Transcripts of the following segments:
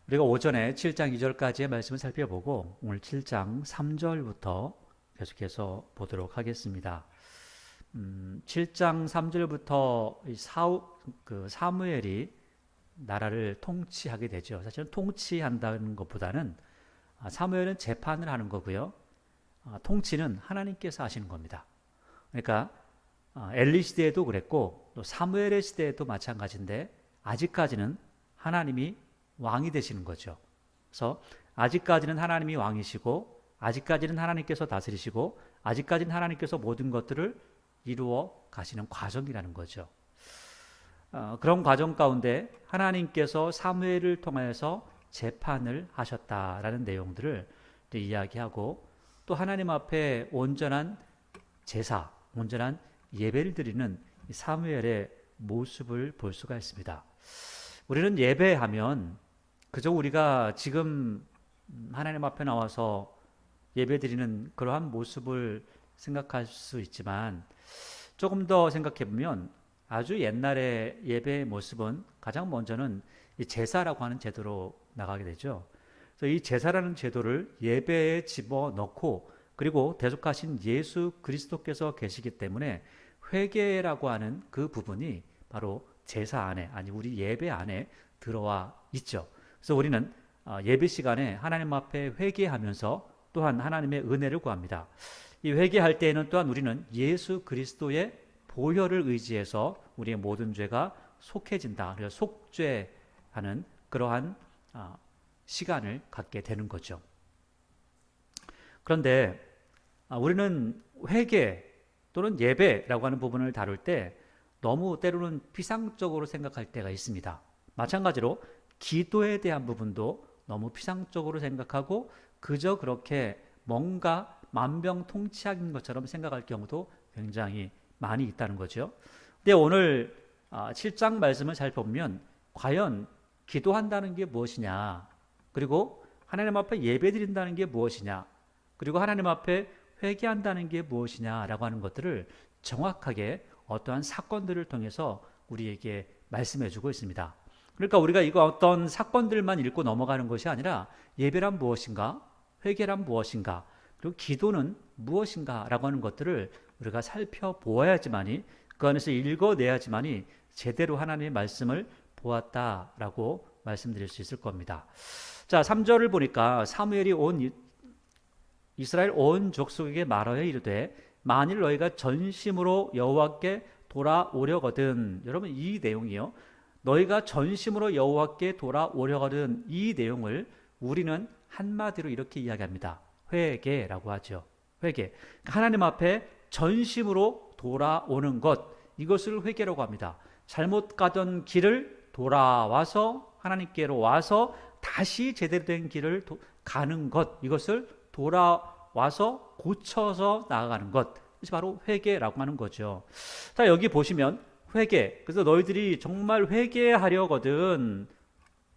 우리가 오전에 7장 2절까지의 말씀을 살펴보고 오늘 7장 3절부터 계속해서 보도록 하겠습니다. 7장 3절부터 사무엘이 나라를 통치하게 되죠. 사실은 통치한다는 것보다는 사무엘은 재판을 하는 거고요. 통치는 하나님께서 하시는 겁니다. 그러니까 엘리 시대에도 그랬고 또 사무엘의 시대에도 마찬가지인데 아직까지는 하나님이 왕이 되시는 거죠. 그래서 아직까지는 하나님이 왕이시고 아직까지는 하나님께서 다스리시고 아직까지는 하나님께서 모든 것들을 이루어 가시는 과정이라는 거죠. 그런 과정 가운데 하나님께서 사무엘을 통하여서 재판을 하셨다라는 내용들을 이야기하고 또 하나님 앞에 온전한 제사, 온전한 예배를 드리는 사무엘의 모습을 볼 수가 있습니다. 우리는 예배하면 그저 우리가 지금 하나님 앞에 나와서 예배 드리는 그러한 모습을 생각할 수 있지만 조금 더 생각해 보면 아주 옛날의 예배의 모습은 가장 먼저는 이 제사라고 하는 제도로 나가게 되죠. 그래서 이 제사라는 제도를 예배에 집어넣고 그리고 대속하신 예수 그리스도께서 계시기 때문에 회개라고 하는 그 부분이 바로 제사 안에 아니 우리 예배 안에 들어와 있죠. 그래서 우리는 예배 시간에 하나님 앞에 회개하면서 또한 하나님의 은혜를 구합니다. 이 회개할 때에는 또한 우리는 예수 그리스도의 보혈을 의지해서 우리의 모든 죄가 속해진다. 그래서 속죄하는 그러한 시간을 갖게 되는 거죠. 그런데 우리는 회개 또는 예배라고 하는 부분을 다룰 때 너무 때로는 피상적으로 생각할 때가 있습니다. 마찬가지로 기도에 대한 부분도 너무 피상적으로 생각하고 그저 그렇게 뭔가 만병통치약인 것처럼 생각할 경우도 굉장히 많이 있다는 거죠. 근데 오늘 7장 말씀을 살펴보면 과연 기도한다는 게 무엇이냐, 그리고 하나님 앞에 예배드린다는 게 무엇이냐, 그리고 하나님 앞에 회개한다는 게 무엇이냐라고 하는 것들을 정확하게 어떠한 사건들을 통해서 우리에게 말씀해 주고 있습니다. 그러니까 우리가 이거 어떤 사건들만 읽고 넘어가는 것이 아니라 예배란 무엇인가, 회개란 무엇인가, 그리고 기도는 무엇인가 라고 하는 것들을 우리가 살펴보아야지만이 그 안에서 읽어내야지만이 제대로 하나님의 말씀을 보았다라고 말씀드릴 수 있을 겁니다. 자, 3절을 보니까 사무엘이 이스라엘 온 족속에게 말하여 이르되 만일 너희가 전심으로 여호와께 돌아오려거든. 여러분 이 내용이요, 너희가 전심으로 여호와께 돌아오려거든, 이 내용을 우리는 한마디로 이렇게 이야기합니다. 회개라고 하죠. 회개. 하나님 앞에 전심으로 돌아오는 것, 이것을 회개라고 합니다. 잘못 가던 길을 돌아와서 하나님께로 와서 다시 제대로 된 길을 가는 것, 이것을 돌아와서 고쳐서 나아가는 것, 이것이 바로 회개라고 하는 거죠. 자, 여기 보시면 회개, 그래서 너희들이 정말 회개하려거든.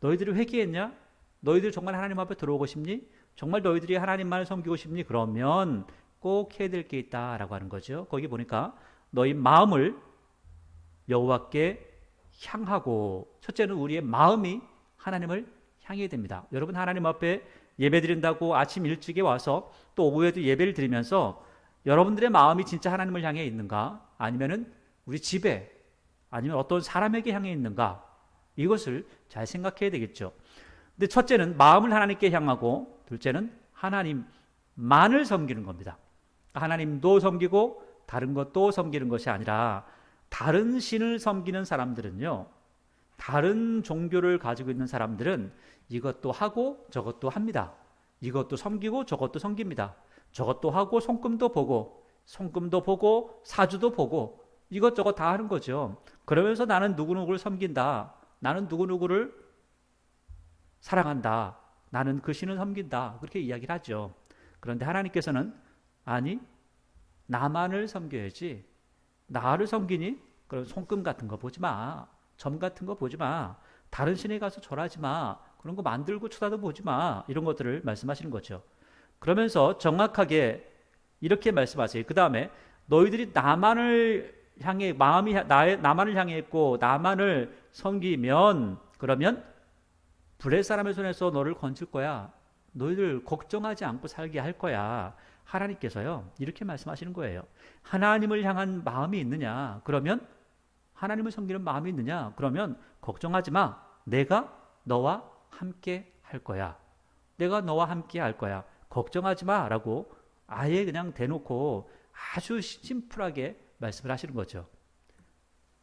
너희들이 회개했냐? 너희들이 정말 하나님 앞에 들어오고 싶니? 정말 너희들이 하나님만을 섬기고 싶니? 그러면 꼭 해야 될 게 있다라고 하는 거죠. 거기 보니까 너희 마음을 여호와께 향하고, 첫째는 우리의 마음이 하나님을 향해야 됩니다. 여러분 하나님 앞에 예배드린다고 아침 일찍에 와서 또 오후에도 예배를 드리면서 여러분들의 마음이 진짜 하나님을 향해 있는가? 아니면은 우리 집에, 아니면 어떤 사람에게 향해 있는가? 이것을 잘 생각해야 되겠죠. 근데 첫째는 마음을 하나님께 향하고, 둘째는 하나님만을 섬기는 겁니다. 하나님도 섬기고 다른 것도 섬기는 것이 아니라, 다른 신을 섬기는 사람들은요, 다른 종교를 가지고 있는 사람들은 이것도 하고 저것도 합니다. 이것도 섬기고 저것도 섬깁니다. 저것도 하고 손금도 보고 사주도 보고 이것저것 다 하는 거죠. 그러면서 나는 누구누구를 섬긴다, 나는 누구누구를 사랑한다, 나는 그 신을 섬긴다, 그렇게 이야기를 하죠. 그런데 하나님께서는 아니, 나만을 섬겨야지. 나를 섬기니? 그럼 손금 같은 거 보지 마, 점 같은 거 보지 마, 다른 신에 가서 절하지 마, 그런 거 만들고 쳐다도 보지 마, 이런 것들을 말씀하시는 거죠. 그러면서 정확하게 이렇게 말씀하세요. 그 다음에 너희들이 나만을 향해, 나만을 향해 있고 나만을 섬기면, 그러면 블레 사람의 손에서 너를 건질 거야. 너희들 걱정하지 않고 살게 할 거야. 하나님께서요, 이렇게 말씀하시는 거예요. 하나님을 향한 마음이 있느냐? 그러면 하나님을 섬기는 마음이 있느냐? 그러면 걱정하지 마. 내가 너와 함께 할 거야. 내가 너와 함께 할 거야. 걱정하지 마. 라고 아예 그냥 대놓고 아주 심플하게 말씀을 하시는 거죠.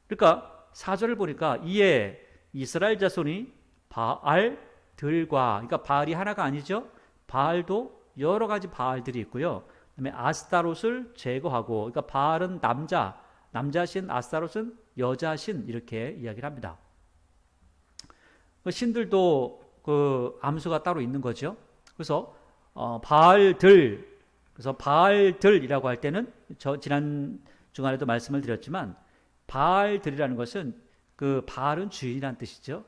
그러니까 4절을 보니까 이에 이스라엘 자손이 바알들과, 그러니까 바알이 하나가 아니죠. 바알도 여러 가지 바알들이 있고요. 그다음에 아스타롯을 제거하고, 그러니까 바알은 남자신, 아스타롯은 여자신, 이렇게 이야기를 합니다. 그 신들도 그 암수가 따로 있는 거죠. 그래서 바알들, 그래서 바알들이라고 할 때는 저 지난 주간에도 말씀을 드렸지만 바알들이라는 것은 그 바알은 주인이라는 뜻이죠.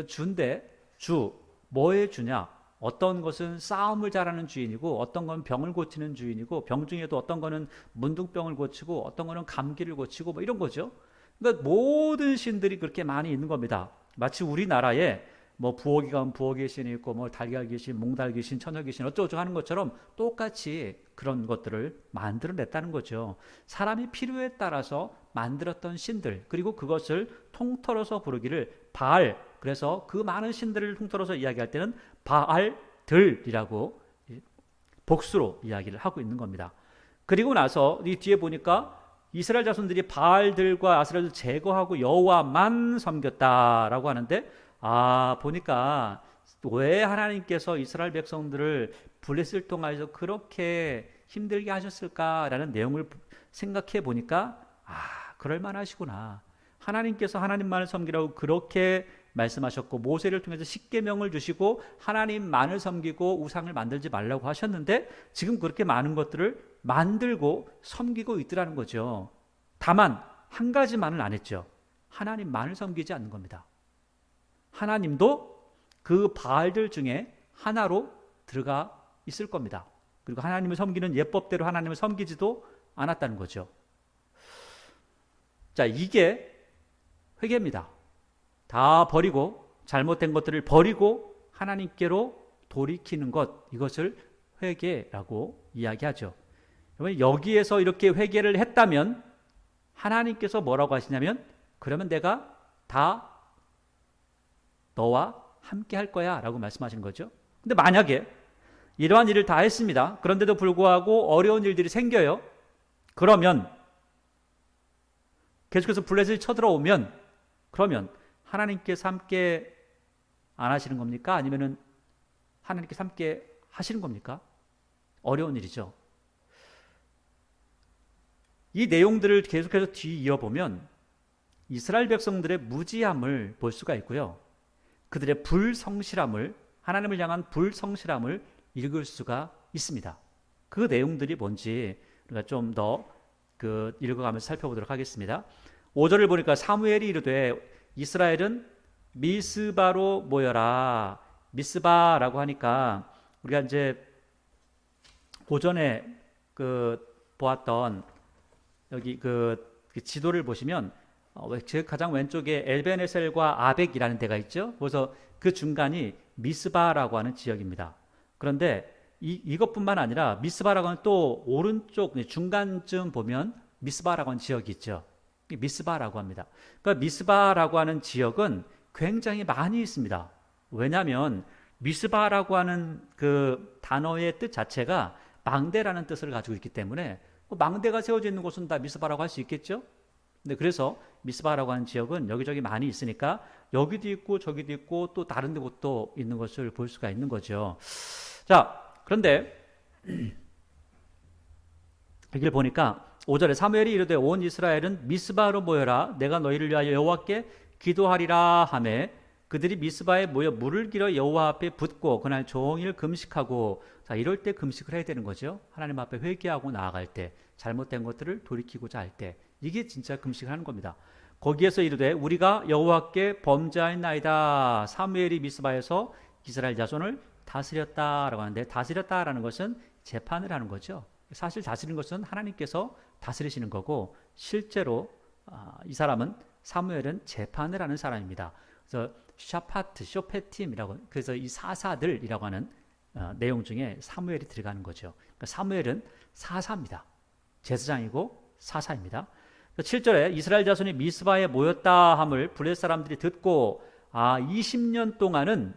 주인데 주 뭐의 주냐? 어떤 것은 싸움을 잘하는 주인이고 어떤 건 병을 고치는 주인이고 병 중에도 어떤 거는 문둥병을 고치고 어떤 거는 감기를 고치고 뭐 이런 거죠. 그러니까 모든 신들이 그렇게 많이 있는 겁니다. 마치 우리나라에 뭐 부엌에 가면 부엌의 신이 있고 뭐 달걀 귀신, 몽달 귀신, 처녀 귀신 어쩌고저쩌고 하는 것처럼 똑같이 그런 것들을 만들어냈다는 거죠. 사람이 필요에 따라서 만들었던 신들, 그리고 그것을 통틀어서 부르기를 바알, 그래서 그 많은 신들을 통틀어서 이야기할 때는 바알들이라고 복수로 이야기를 하고 있는 겁니다. 그리고 나서 이 뒤에 보니까 이스라엘 자손들이 바알들과 아스라엘을 제거하고 여호와만 섬겼다라고 하는데, 보니까 왜 하나님께서 이스라엘 백성들을 블레스를 통해서 그렇게 힘들게 하셨을까라는 내용을 생각해 보니까 그럴 만하시구나. 하나님께서 하나님만을 섬기라고 그렇게 말씀하셨고 모세를 통해서 십계명을 주시고 하나님만을 섬기고 우상을 만들지 말라고 하셨는데 지금 그렇게 많은 것들을 만들고 섬기고 있더라는 거죠. 다만 한 가지만을 안 했죠. 하나님만을 섬기지 않는 겁니다. 하나님도 그 바알들 중에 하나로 들어가 있을 겁니다. 그리고 하나님을 섬기는 예법대로 하나님을 섬기지도 않았다는 거죠. 자, 이게 회개입니다. 다 버리고 잘못된 것들을 버리고 하나님께로 돌이키는 것, 이것을 회개라고 이야기하죠. 그러면 여기에서 이렇게 회개를 했다면 하나님께서 뭐라고 하시냐면 그러면 내가 다 너와 함께 할 거야 라고 말씀하시는 거죠. 근데 만약에 이러한 일을 다 했습니다. 그런데도 불구하고 어려운 일들이 생겨요. 그러면 계속해서 블레셋이 쳐들어오면 그러면 하나님께서 함께 안 하시는 겁니까? 아니면은 하나님께서 함께 하시는 겁니까? 어려운 일이죠. 이 내용들을 계속해서 뒤이어보면 이스라엘 백성들의 무지함을 볼 수가 있고요. 그들의 불성실함을, 하나님을 향한 불성실함을 읽을 수가 있습니다. 그 내용들이 뭔지 우리가 좀 더 읽어가면서 살펴보도록 하겠습니다. 5절을 보니까 사무엘이 이르되 이스라엘은 미스바로 모여라. 미스바라고 하니까 우리가 이제 오전에 보았던 여기 그 지도를 보시면 가장 왼쪽에 엘베네셀과 아벡이라는 데가 있죠. 그래서 그 중간이 미스바라고 하는 지역입니다. 그런데 이것뿐만 아니라 미스바라고 하는 또 오른쪽 중간쯤 보면 미스바라고 하는 지역이 있죠. 미스바라고 합니다. 그러니까 미스바라고 하는 지역은 굉장히 많이 있습니다. 왜냐하면 미스바라고 하는 그 단어의 뜻 자체가 망대라는 뜻을 가지고 있기 때문에 망대가 세워져 있는 곳은 다 미스바라고 할 수 있겠죠. 근데 그래서 미스바라고 하는 지역은 여기저기 많이 있으니까 여기도 있고 저기도 있고 또 다른 데 곳도 있는 것을 볼 수가 있는 거죠. 자, 그런데 여기를 보니까 5절에 사무엘이 이르되 온 이스라엘은 미스바로 모여라. 내가 너희를 위하여 여호와께 기도하리라 하매 그들이 미스바에 모여 물을 길어 여호와 앞에 붓고 그날 종일 금식하고, 자, 이럴 때 금식을 해야 되는 거죠. 하나님 앞에 회개하고 나아갈 때, 잘못된 것들을 돌이키고자 할 때, 이게 진짜 금식을 하는 겁니다. 거기에서 이르되 우리가 여호와께 범죄하였나이다. 사무엘이 미스바에서 이스라엘 자손을 다스렸다라고 하는데, 다스렸다라는 것은 재판을 하는 거죠. 사실 다스리는 것은 하나님께서 다스리시는 거고, 실제로 이 사람은 사무엘은 재판을 하는 사람입니다. 그래서 샤파트, 쇼페팀이라고, 그래서 이 사사들이라고 하는 내용 중에 사무엘이 들어가는 거죠. 그러니까 사무엘은 사사입니다. 제사장이고 사사입니다. 7절에 이스라엘 자손이 미스바에 모였다 함을 블레셋 사람들이 듣고 20년 동안은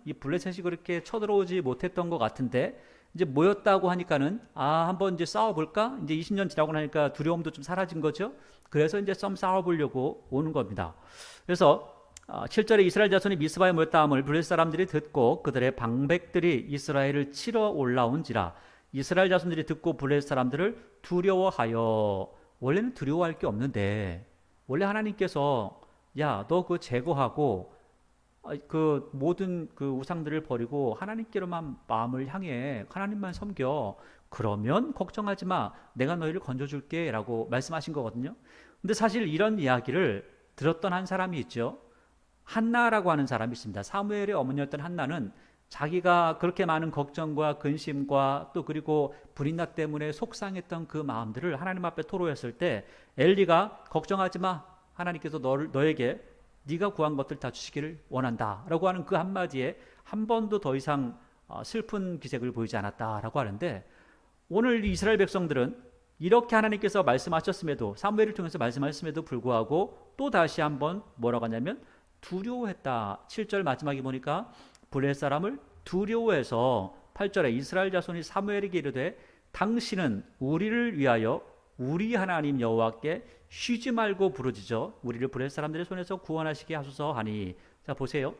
이 블레셋이 그렇게 쳐들어오지 못했던 것 같은데 이제 모였다고 하니까는 한번 이제 싸워볼까? 이제 20년 지나고 나니까 두려움도 좀 사라진 거죠. 그래서 이제 좀 싸워보려고 오는 겁니다. 그래서 7절에 이스라엘 자손이 미스바에 모였다 함을 블레셋 사람들이 듣고 그들의 방백들이 이스라엘을 치러 올라온지라. 이스라엘 자손들이 듣고 블레셋 사람들을 두려워하여. 원래는 두려워할 게 없는데 원래 하나님께서 야, 너 그거 제거하고 그 모든 그 우상들을 버리고 하나님께로만 마음을 향해 하나님만 섬겨. 그러면 걱정하지 마. 내가 너희를 건져줄게 라고 말씀하신 거거든요. 근데 사실 이런 이야기를 들었던 한 사람이 있죠. 한나라고 하는 사람이 있습니다. 사무엘의 어머니였던 한나는 자기가 그렇게 많은 걱정과 근심과 또 그리고 불임나 때문에 속상했던 그 마음들을 하나님 앞에 토로했을 때 엘리가 걱정하지 마. 하나님께서 너에게 네가 구한 것들 다 주시기를 원한다 라고 하는 그 한마디에 한 번도 더 이상 슬픈 기색을 보이지 않았다라고 하는데, 오늘 이스라엘 백성들은 이렇게 하나님께서 말씀하셨음에도, 사무엘을 통해서 말씀하셨음에도 불구하고 또 다시 한번 뭐라고 하냐면 두려워했다. 7절 마지막에 보니까 블레셋 사람을 두려워해서 8절에 이스라엘 자손이 사무엘에게 이르되 당신은 우리를 위하여 우리 하나님 여호와께 쉬지 말고 부르짖어 우리를 블레셋 사람들의 손에서 구원하시게 하소서 하니. 자, 보세요.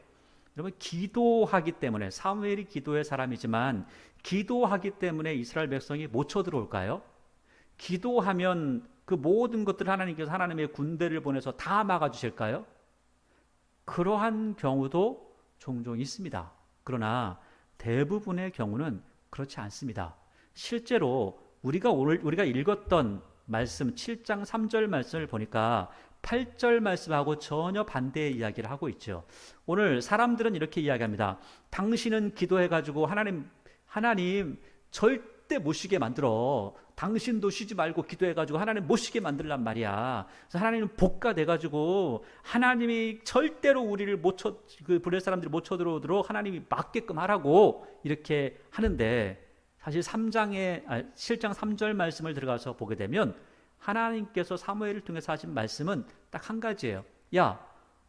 여러분, 기도하기 때문에, 사무엘이 기도의 사람이지만 기도하기 때문에 이스라엘 백성이 못 쳐들어올까요? 기도하면 그 모든 것들을 하나님께서 하나님의 군대를 보내서 다 막아주실까요? 그러한 경우도 종종 있습니다. 그러나 대부분의 경우는 그렇지 않습니다. 실제로 우리가 읽었던 말씀 7장 3절 말씀을 보니까 8절 말씀하고 전혀 반대의 이야기를 하고 있죠. 오늘 사람들은 이렇게 이야기합니다. 당신은 기도해가지고 하나님 절대 못 쉬게 만들어. 당신도 쉬지 말고 기도해가지고 하나님 못 쉬게 만들란 말이야. 그래서 하나님은 복가돼가지고 하나님이 절대로 우리를 그 블레셋 사람들이 못 쳐들어오도록 하나님이 막게끔 하라고 이렇게 하는데, 사실 7장 3절 말씀을 들어가서 보게 되면 하나님께서 사무엘을 통해서 하신 말씀은 딱 한 가지예요. 야,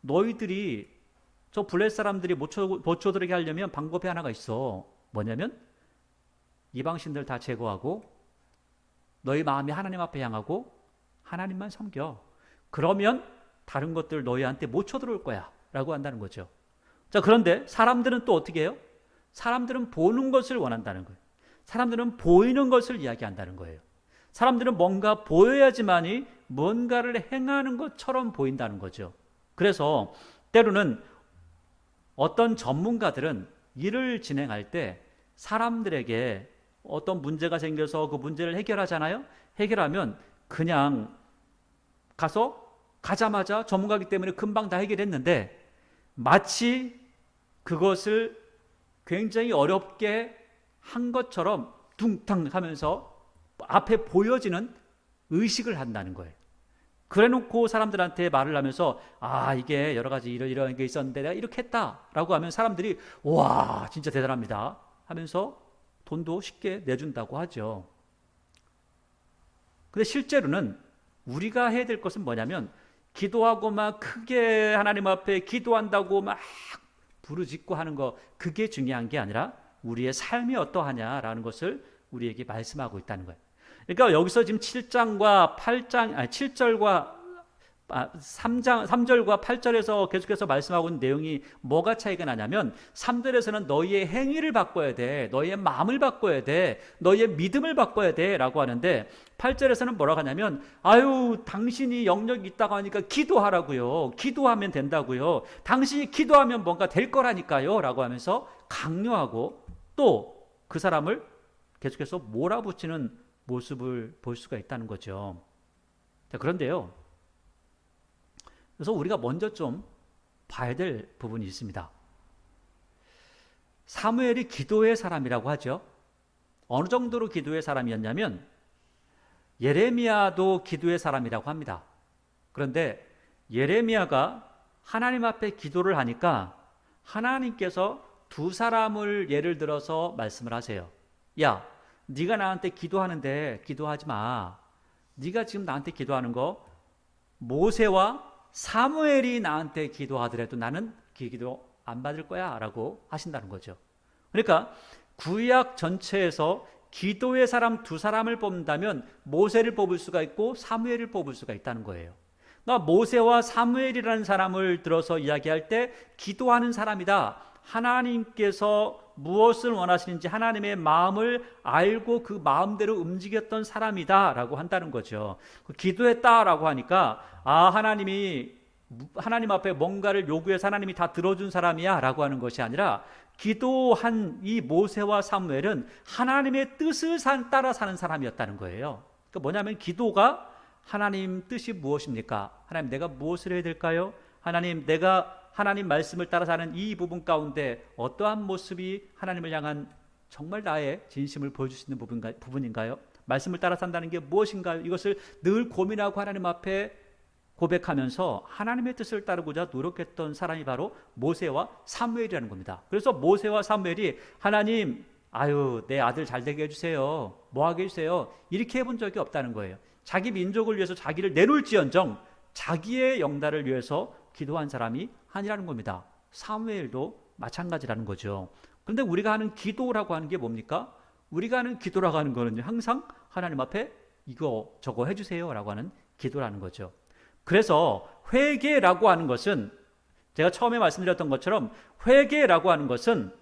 너희들이 저 블레셋 사람들이 못 쳐들게 하려면 방법이 하나가 있어. 뭐냐면 이방신들 다 제거하고 너희 마음이 하나님 앞에 향하고 하나님만 섬겨. 그러면 다른 것들 너희한테 못 쳐들어올 거야 라고 한다는 거죠. 자, 그런데 사람들은 또 어떻게 해요? 사람들은 보는 것을 원한다는 거예요. 사람들은 보이는 것을 이야기한다는 거예요. 사람들은 뭔가 보여야지만이 뭔가를 행하는 것처럼 보인다는 거죠. 그래서 때로는 어떤 전문가들은 일을 진행할 때 사람들에게 어떤 문제가 생겨서 그 문제를 해결하잖아요. 해결하면 그냥 가자마자 전문가이기 때문에 금방 다 해결했는데 마치 그것을 굉장히 어렵게 한 것처럼 둥탕 하면서 앞에 보여지는 의식을 한다는 거예요. 그래 놓고 사람들한테 말을 하면서 이게 여러 가지 이런 게 있었는데 내가 이렇게 했다라고 하면 사람들이 와, 진짜 대단합니다 하면서 돈도 쉽게 내준다고 하죠. 근데 실제로는 우리가 해야 될 것은 뭐냐면 기도하고 막 크게 하나님 앞에 기도한다고 막 부르짖고 하는 거, 그게 중요한 게 아니라 우리의 삶이 어떠하냐라는 것을 우리에게 말씀하고 있다는 거예요. 그러니까 여기서 지금 7절과 3절과 8절에서 계속해서 말씀하고 있는 내용이 뭐가 차이가 나냐면 3절에서는 너희의 행위를 바꿔야 돼, 너희의 마음을 바꿔야 돼, 너희의 믿음을 바꿔야 돼 라고 하는데 8절에서는 뭐라고 하냐면 당신이 영역이 있다고 하니까 기도하라고요. 기도하면 된다고요. 당신이 기도하면 뭔가 될 거라니까요 라고 하면서 강요하고 또 그 사람을 계속해서 몰아붙이는 모습을 볼 수가 있다는 거죠. 자, 그런데요, 그래서 우리가 먼저 좀 봐야 될 부분이 있습니다. 사무엘이 기도의 사람이라고 하죠. 어느 정도로 기도의 사람이었냐면 예레미야도 기도의 사람이라고 합니다. 그런데 예레미야가 하나님 앞에 기도를 하니까 하나님께서 두 사람을 예를 들어서 말씀을 하세요. 야, 네가 나한테 기도하는데 기도하지 마. 네가 지금 나한테 기도하는 거 모세와 사무엘이 나한테 기도하더라도 나는 기도 안 받을 거야 라고 하신다는 거죠. 그러니까 구약 전체에서 기도의 사람 두 사람을 뽑는다면 모세를 뽑을 수가 있고 사무엘을 뽑을 수가 있다는 거예요. 그러니까 모세와 사무엘이라는 사람을 들어서 이야기할 때 기도하는 사람이다. 하나님께서 무엇을 원하시는지 하나님의 마음을 알고 그 마음대로 움직였던 사람이다 라고 한다는 거죠. 기도했다라고 하니까 하나님 앞에 뭔가를 요구해서 하나님이 다 들어준 사람이야 라고 하는 것이 아니라 기도한 이 모세와 사무엘은 하나님의 뜻을 따라 사는 사람이었다는 거예요. 그러니까 뭐냐면 기도가 하나님 뜻이 무엇입니까? 하나님 내가 무엇을 해야 될까요? 하나님 내가 하나님 말씀을 따라 사는 이 부분 가운데 어떠한 모습이 하나님을 향한 정말 나의 진심을 보여줄 수 있는 부분인가요? 말씀을 따라 산다는 게 무엇인가요? 이것을 늘 고민하고 하나님 앞에 고백하면서 하나님의 뜻을 따르고자 노력했던 사람이 바로 모세와 사무엘이라는 겁니다. 그래서 모세와 사무엘이 하나님 내 아들 잘 되게 해주세요. 뭐하게 해주세요. 이렇게 해본 적이 없다는 거예요. 자기 민족을 위해서 자기를 내놓을지언정 자기의 영달을 위해서 기도한 사람이 아니라는 겁니다. 사무엘도 마찬가지라는 거죠. 그런데 우리가 하는 기도라고 하는 게 뭡니까? 우리가 하는 기도라고 하는 거는 항상 하나님 앞에 이거 저거 해주세요 라고 하는 기도라는 거죠. 그래서 회개라고 하는 것은 제가 처음에 말씀드렸던 것처럼 회개라고 하는 것은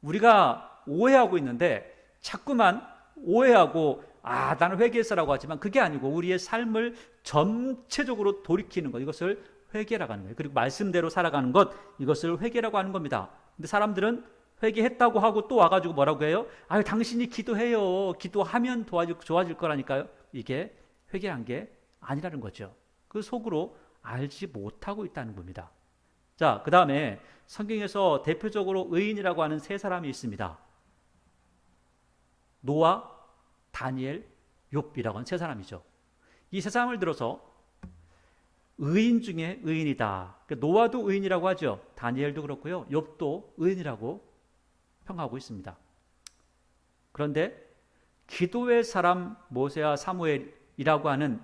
우리가 오해하고 있는데 자꾸만 오해하고 나는 회개했어라고 하지만 그게 아니고 우리의 삶을 전체적으로 돌이키는 것, 이것을 회개라고 하는 거예요. 그리고 말씀대로 살아가는 것, 이것을 회개라고 하는 겁니다. 근데 사람들은 회개했다고 하고 또 와가지고 뭐라고 해요? 당신이 기도해요. 기도하면 좋아질 거라니까요. 이게 회개한 게 아니라는 거죠. 그 속으로 알지 못하고 있다는 겁니다. 자, 그 다음에 성경에서 대표적으로 의인이라고 하는 세 사람이 있습니다. 노아, 다니엘, 욥이라고 하는 세 사람이죠. 이 세 사람을 들어서 의인 중에 의인이다. 노아도 의인이라고 하죠. 다니엘도 그렇고요. 욥도 의인이라고 평하고 있습니다. 그런데 기도의 사람 모세와 사무엘이라고 하는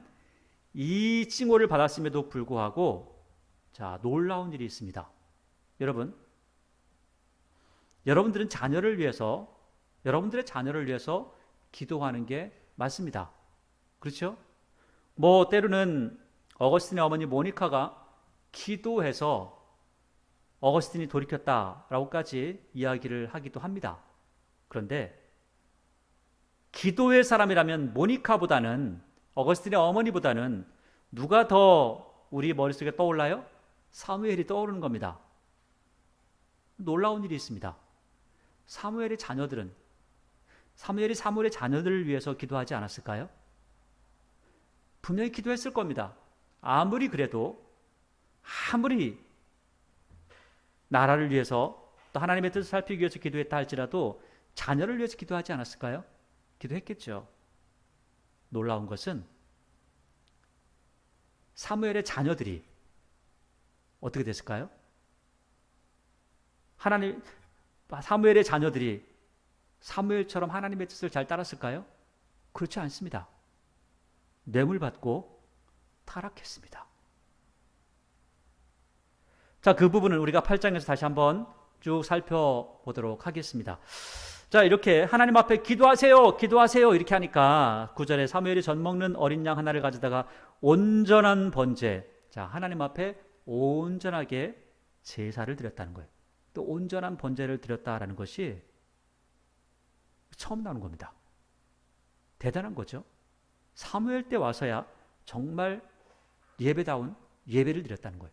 이 칭호를 받았음에도 불구하고 놀라운 일이 있습니다. 여러분들은 여러분들의 자녀를 위해서 기도하는 게 맞습니다. 그렇죠? 때로는 어거스틴의 어머니 모니카가 기도해서 어거스틴이 돌이켰다라고까지 이야기를 하기도 합니다. 그런데 기도의 사람이라면 모니카보다는 어거스틴의 어머니보다는 누가 더 우리 머릿속에 떠올라요? 사무엘이 떠오르는 겁니다. 놀라운 일이 있습니다. 사무엘의 사무엘의 자녀들을 위해서 기도하지 않았을까요? 분명히 기도했을 겁니다. 아무리 나라를 위해서 또 하나님의 뜻을 살피기 위해서 기도했다 할지라도 자녀를 위해서 기도하지 않았을까요? 기도했겠죠. 놀라운 것은 사무엘의 자녀들이 어떻게 됐을까요? 사무엘의 자녀들이 사무엘처럼 하나님의 뜻을 잘 따랐을까요? 그렇지 않습니다. 뇌물 받고 타락했습니다. 자, 그 부분은 우리가 8장에서 다시 한번 쭉 살펴보도록 하겠습니다. 자, 이렇게 하나님 앞에 기도하세요 이렇게 하니까 9절에 사무엘이 젖 먹는 어린 양 하나를 가져다가 온전한 번제, 하나님 앞에 온전하게 제사를 드렸다는 거예요. 또 온전한 번제를 드렸다라는 것이 처음 나오는 겁니다. 대단한 거죠. 사무엘 때 와서야 정말 예배다운 예배를 드렸다는 거예요.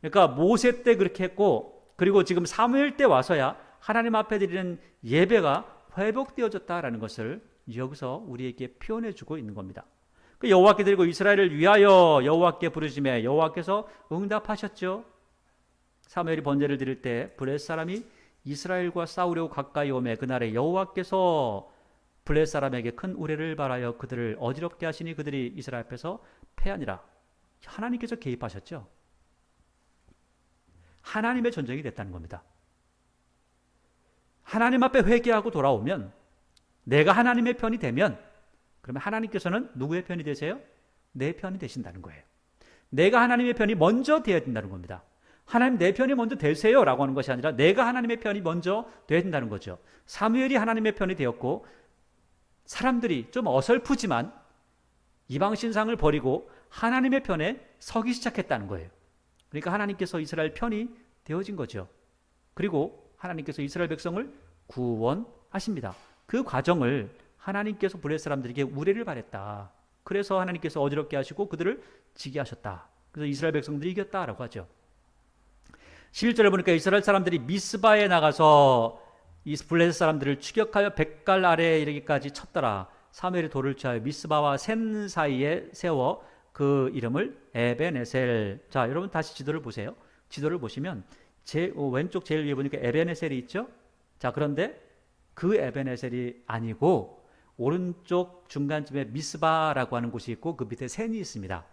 그러니까 모세 때 그렇게 했고, 그리고 지금 사무엘 때 와서야 하나님 앞에 드리는 예배가 회복되어졌다라는 것을 여기서 우리에게 표현해 주고 있는 겁니다. 여호와께 드리고 이스라엘을 위하여 여호와께 부르심에 여호와께서 응답하셨죠. 사무엘이 번제를 드릴 때 블레셋 사람이 이스라엘과 싸우려고 가까이 오매 그날에 여호와께서 블레셋 사람에게 큰 우레를 발하여 그들을 어지럽게 하시니 그들이 이스라엘 앞에서 패하니라. 하나님께서 개입하셨죠. 하나님의 전쟁이 됐다는 겁니다. 하나님 앞에 회개하고 돌아오면, 내가 하나님의 편이 되면, 그러면 하나님께서는 누구의 편이 되세요? 내 편이 되신다는 거예요. 내가 하나님의 편이 먼저 되어야 된다는 겁니다. 하나님 내 편이 먼저 되세요 라고 하는 것이 아니라 내가 하나님의 편이 먼저 되어야 된다는 거죠. 사무엘이 하나님의 편이 되었고, 사람들이 좀 어설프지만 이방 신상을 버리고 하나님의 편에 서기 시작했다는 거예요. 그러니까 하나님께서 이스라엘 편이 되어진 거죠. 그리고 하나님께서 이스라엘 백성을 구원하십니다. 그 과정을 하나님께서 블레셋 사람들에게 우레를 바랬다. 그래서 하나님께서 어지럽게 하시고 그들을 지게 하셨다. 그래서 이스라엘 백성들이 이겼다라고 하죠. 11절에 보니까 이스라엘 사람들이 미스바에 나가서 이 블레셋 사람들을 추격하여 백갈 아래에 이르기까지 쳤더라. 사무엘이 돌을 취하여 미스바와 센 사이에 세워 그 이름을 에벤에셀. 자, 여러분 다시 지도를 보세요. 지도를 보시면 왼쪽 제일 위에 보니까 에벤에셀이 있죠. 자, 그런데 그 에벤에셀이 아니고 오른쪽 중간쯤에 미스바라고 하는 곳이 있고 그 밑에 센이 있습니다.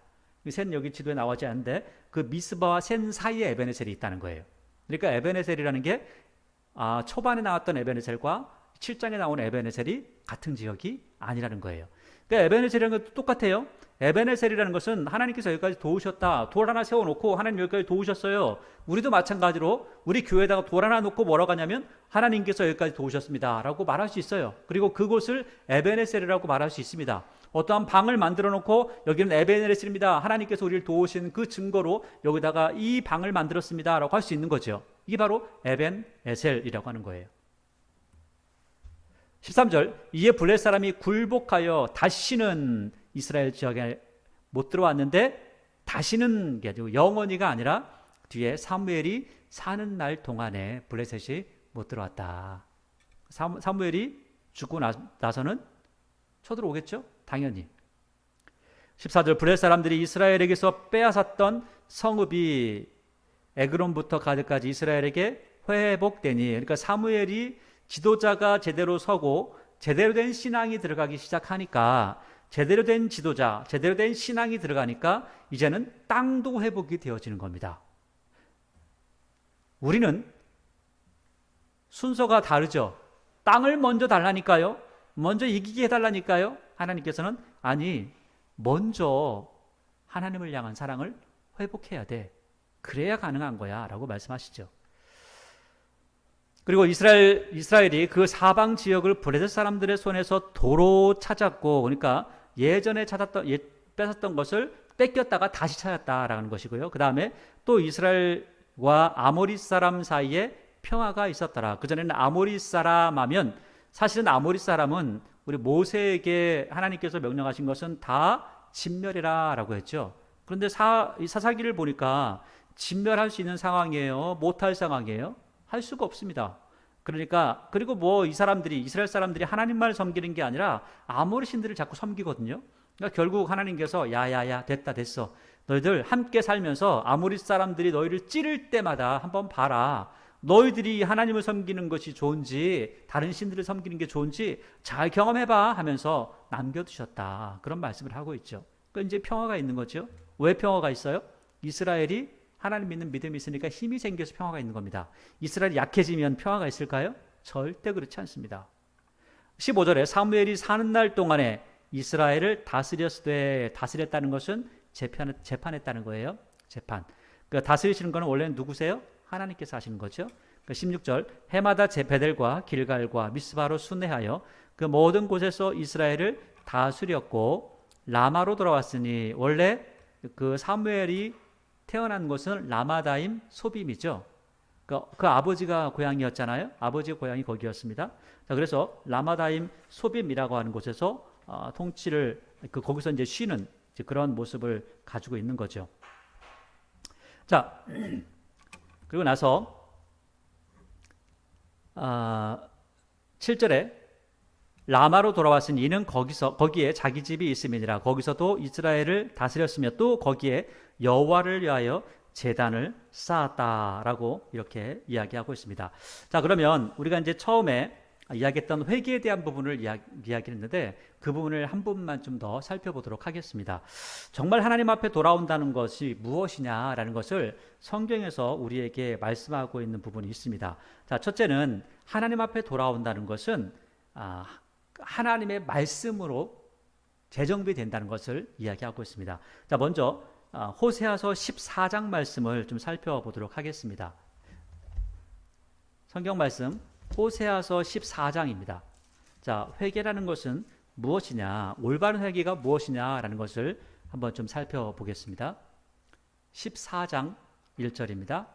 센 여기 지도에 나오지 않는데 그 미스바와 센 사이에 에벤에셀이 있다는 거예요. 그러니까 에벤에셀이라는 게 초반에 나왔던 에벤에셀과 7장에 나온 에벤에셀이 같은 지역이 아니라는 거예요. 그러니까 에벤에셀이라는 것도 똑같아요. 에벤에셀이라는 것은 하나님께서 여기까지 도우셨다. 돌 하나 세워놓고 하나님 여기까지 도우셨어요. 우리도 마찬가지로 우리 교회에다가 돌 하나 놓고 뭐라고 하냐면 하나님께서 여기까지 도우셨습니다 라고 말할 수 있어요. 그리고 그곳을 에벤에셀이라고 말할 수 있습니다. 어떠한 방을 만들어 놓고 여기는 에벤에셀입니다. 하나님께서 우리를 도우신 그 증거로 여기다가 이 방을 만들었습니다 라고 할 수 있는 거죠. 이게 바로 에벤에셀이라고 하는 거예요. 13절, 이에 블레셋 사람이 굴복하여 다시는 이스라엘 지역에 못 들어왔는데, 다시는 게 아니고 영원히가 아니라 뒤에 사무엘이 사는 날 동안에 블레셋이 못 들어왔다. 사무엘이 죽고 나서는 쳐들어오겠죠? 당연히. 14절, 블레셋 사람들이 이스라엘에게서 빼앗았던 성읍이 에그론부터 가드까지 이스라엘에게 회복되니, 그러니까 사무엘이 지도자가 제대로 서고 제대로 된 신앙이 들어가기 시작하니까, 제대로 된 지도자, 제대로 된 신앙이 들어가니까 이제는 땅도 회복이 되어지는 겁니다. 우리는 순서가 다르죠. 땅을 먼저 달라니까요. 먼저 이기게 해달라니까요. 하나님께서는 아니, 먼저 하나님을 향한 사랑을 회복해야 돼. 그래야 가능한 거야 라고 말씀하시죠. 그리고 이스라엘이 그 사방 지역을 블레셋 사람들의 손에서 도로 찾았고, 그러니까 예전에 뺏었던 것을 뺏겼다가 다시 찾았다라는 것이고요. 그 다음에 또 이스라엘과 아모리 사람 사이에 평화가 있었더라. 그전에는 아모리 사람 하면, 사실은 아모리 사람은 우리 모세에게 하나님께서 명령하신 것은 다 진멸해라 라고 했죠. 그런데 사사기를 보니까 진멸할 수 있는 상황이에요? 못할 상황이에요? 할 수가 없습니다. 그러니까, 그리고 뭐 이스라엘 사람들이 하나님만 섬기는 게 아니라 아모리 신들을 자꾸 섬기거든요. 그러니까 결국 하나님께서 야야야 됐어. 너희들 함께 살면서 아모리 사람들이 너희를 찌를 때마다 한번 봐라. 너희들이 하나님을 섬기는 것이 좋은지 다른 신들을 섬기는 게 좋은지 잘 경험해봐 하면서 남겨두셨다. 그런 말씀을 하고 있죠. 그러니까 이제 평화가 있는 거죠. 왜 평화가 있어요? 이스라엘이 하나님 믿는 믿음이 있으니까 힘이 생겨서 평화가 있는 겁니다. 이스라엘이 약해지면 평화가 있을까요? 절대 그렇지 않습니다. 15절에 사무엘이 사는 날 동안에 이스라엘을 다스렸다는 것은 재판했다는 거예요. 재판. 그러니까 다스리시는 것은 원래는 누구세요? 하나님께서 하시는 거죠. 그러니까 16절, 해마다 베델과 길갈과 미스바로 순회하여 그 모든 곳에서 이스라엘을 다스렸고 라마로 돌아왔으니, 원래 그 사무엘이 태어난 곳은 라마다임 소빔이죠. 그 아버지가 고향이었잖아요. 아버지의 고향이 거기였습니다. 자, 그래서 라마다임 소빔이라고 하는 곳에서 통치를 거기서 이제 쉬는 그런 모습을 가지고 있는 거죠. 자, 그리고 나서 7절에 라마로 돌아왔으니 이는 거기에 자기 집이 있음이니라. 거기서도 이스라엘을 다스렸으며 또 거기에 여호와를 위하여 제단을 쌓았다라고 이렇게 이야기하고 있습니다. 자, 그러면 우리가 이제 처음에 이야기했던 회개에 대한 부분을 이야기했는데 그 부분을 한 부분만 좀 더 살펴보도록 하겠습니다. 정말 하나님 앞에 돌아온다는 것이 무엇이냐라는 것을 성경에서 우리에게 말씀하고 있는 부분이 있습니다. 자, 첫째는 하나님 앞에 돌아온다는 것은 하나님의 말씀으로 재정비된다는 것을 이야기하고 있습니다. 자, 먼저 호세아서 14장 말씀을 좀 살펴보도록 하겠습니다. 성경 말씀 호세아서 14장입니다. 자, 회개라는 것은 무엇이냐, 올바른 회개가 무엇이냐라는 것을 한번 좀 살펴보겠습니다. 14장 1절입니다.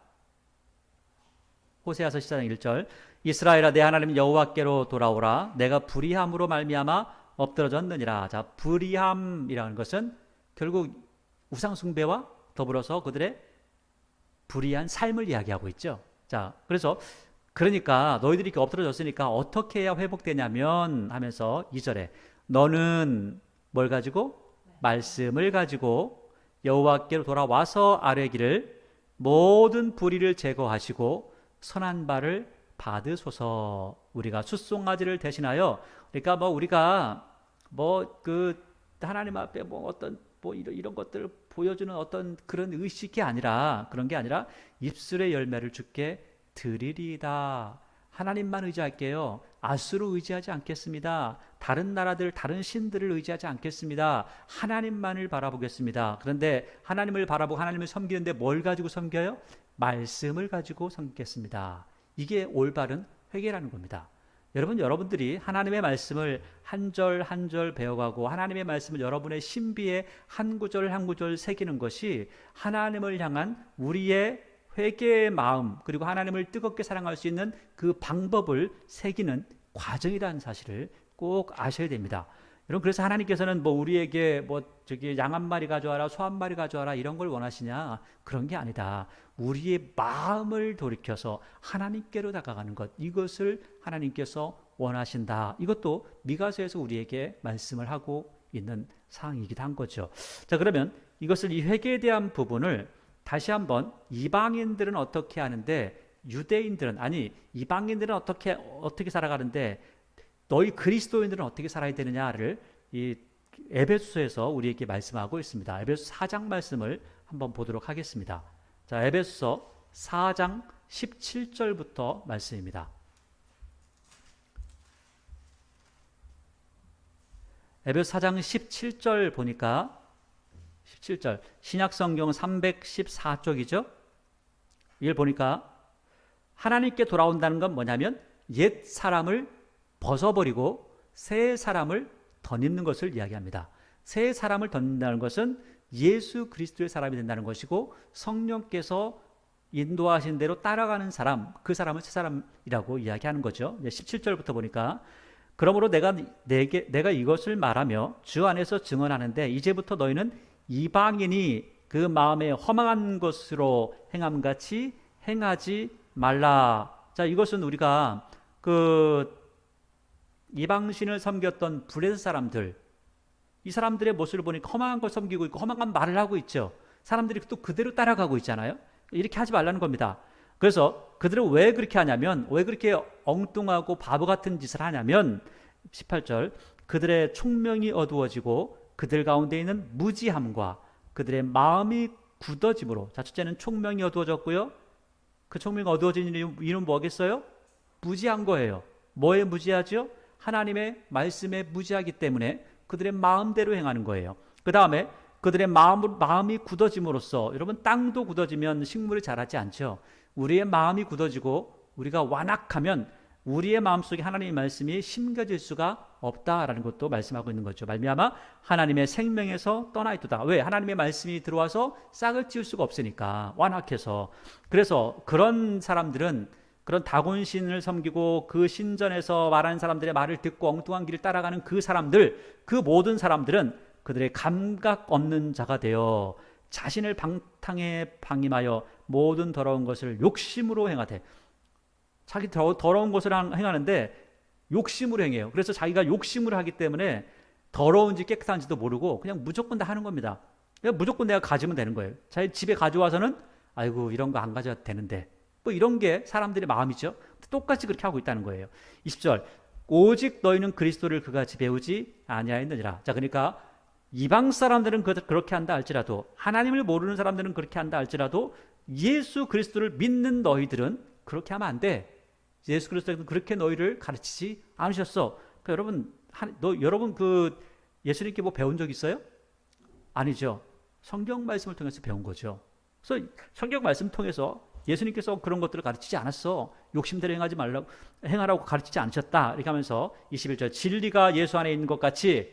호세아서 14장 1절. 이스라엘아, 내 하나님 여호와께로 돌아오라. 내가 불의함으로 말미암아 엎드러졌느니라. 자, 불의함이라는 것은 결국 우상 숭배와 더불어서 그들의 불의한 삶을 이야기하고 있죠. 자, 그러니까 너희들이 이렇게 엎드러졌으니까 어떻게 해야 회복되냐면 하면서 2절에 너는 뭘 가지고? 말씀을 가지고 여호와께로 돌아와서 아뢰기를 모든 불의를 제거하시고 선한 바를 받으소서. 우리가 숫송아지를 대신하여, 그러니까 우리가 하나님 앞에 이런 것들을 보여주는 어떤 그런 의식이 아니라, 그런 게 아니라 입술의 열매를 주께 드리리이다. 하나님만 의지할게요. 아수르 의지하지 않겠습니다. 다른 나라들, 다른 신들을 의지하지 않겠습니다. 하나님만을 바라보겠습니다. 그런데 하나님을 바라보고 하나님을 섬기는데 뭘 가지고 섬겨요? 말씀을 가지고 섬기겠습니다. 이게 올바른 회개라는 겁니다. 여러분들이 하나님의 말씀을 한 절 한 절 배워가고 하나님의 말씀을 여러분의 신비에 한 구절 한 구절 새기는 것이 하나님을 향한 우리의 회개의 마음, 그리고 하나님을 뜨겁게 사랑할 수 있는 그 방법을 새기는 과정이라는 사실을 꼭 아셔야 됩니다. 여러분, 그래서 하나님께서는 우리에게 양 한 마리 가져와라, 소 한 마리 가져와라 이런 걸 원하시냐? 그런 게 아니다. 우리의 마음을 돌이켜서 하나님께로 다가가는 것, 이것을 하나님께서 원하신다. 이것도 미가서에서 우리에게 말씀을 하고 있는 사항이기도 한 거죠. 자, 그러면 이 회개에 대한 부분을 다시 한번 이방인들은 어떻게 하는데 이방인들은 어떻게 살아가는데 너희 그리스도인들은 어떻게 살아야 되느냐를 이 에베소서에서 우리에게 말씀하고 있습니다. 에베소 4장 말씀을 한번 보도록 하겠습니다. 자, 에베소서 4장 17절부터 말씀입니다. 에베소 4장 17절 보니까 17절 신약성경 314쪽이죠. 이걸 보니까 하나님께 돌아온다는 건 뭐냐면 옛 사람을 벗어버리고 새 사람을 덧입는 것을 이야기합니다. 새 사람을 덧입는다는 것은 예수 그리스도의 사람이 된다는 것이고 성령께서 인도하신 대로 따라가는 사람, 그 사람을 새 사람이라고 이야기하는 거죠. 17절부터 보니까 그러므로 내가 이것을 말하며 주 안에서 증언하는데 이제부터 너희는 이방인이 그 마음에 허망한 것으로 행함같이 행하지 말라. 자, 이것은 우리가 이방신을 섬겼던 브레스 사람들, 이 사람들의 모습을 보니까 허망한 걸 섬기고 있고 허망한 말을 하고 있죠. 사람들이 또 그대로 따라가고 있잖아요. 이렇게 하지 말라는 겁니다. 그래서 그들은 왜 그렇게 하냐면, 왜 그렇게 엉뚱하고 바보 같은 짓을 하냐면 18절 그들의 총명이 어두워지고 그들 가운데 있는 무지함과 그들의 마음이 굳어짐으로. 자, 첫째는 총명이 어두워졌고요. 그 총명이 어두워진 이유는 뭐겠어요? 무지한 거예요. 뭐에 무지하죠? 하나님의 말씀에 무지하기 때문에 그들의 마음대로 행하는 거예요. 그 다음에 그들의 마음이 굳어짐으로써, 여러분, 땅도 굳어지면 식물이 자라지 않죠. 우리의 마음이 굳어지고 우리가 완악하면 우리의 마음속에 하나님의 말씀이 심겨질 수가 없다라는 것도 말씀하고 있는 거죠. 말미암아 하나님의 생명에서 떠나 있도다. 왜? 하나님의 말씀이 들어와서 싹을 틔울 수가 없으니까, 완악해서. 그래서 그런 사람들은, 그런 다곤신을 섬기고 그 신전에서 말하는 사람들의 말을 듣고 엉뚱한 길을 따라가는 그 사람들, 그 모든 사람들은 그들의 감각 없는 자가 되어 자신을 방탕에 방임하여 모든 더러운 것을 욕심으로 행하되, 자기 더러운 것을 행하는데 욕심으로 행해요. 그래서 자기가 욕심으로 하기 때문에 더러운지 깨끗한지도 모르고 그냥 무조건 다 하는 겁니다. 그냥 무조건 내가 가지면 되는 거예요. 자기 집에 가져와서는 아이고 이런 거 안 가져와도 되는데, 이런 게 사람들의 마음이죠. 똑같이 그렇게 하고 있다는 거예요. 20절 오직 너희는 그리스도를 그같이 배우지 아니하였느니라. 자, 그러니까 이방 사람들은 그렇게 한다 할지라도, 하나님을 모르는 사람들은 그렇게 한다 할지라도, 예수 그리스도를 믿는 너희들은 그렇게 하면 안 돼. 예수 그리스도는 그렇게 너희를 가르치지 않으셨어. 그러니까 여러분 그 예수님께 뭐 배운 적 있어요? 아니죠. 성경 말씀을 통해서 배운 거죠. 그래서 성경 말씀 통해서 예수님께서 그런 것들을 가르치지 않았어. 욕심대로 행하라고 가르치지 않으셨다. 이렇게 하면서 21절, 진리가 예수 안에 있는 것 같이,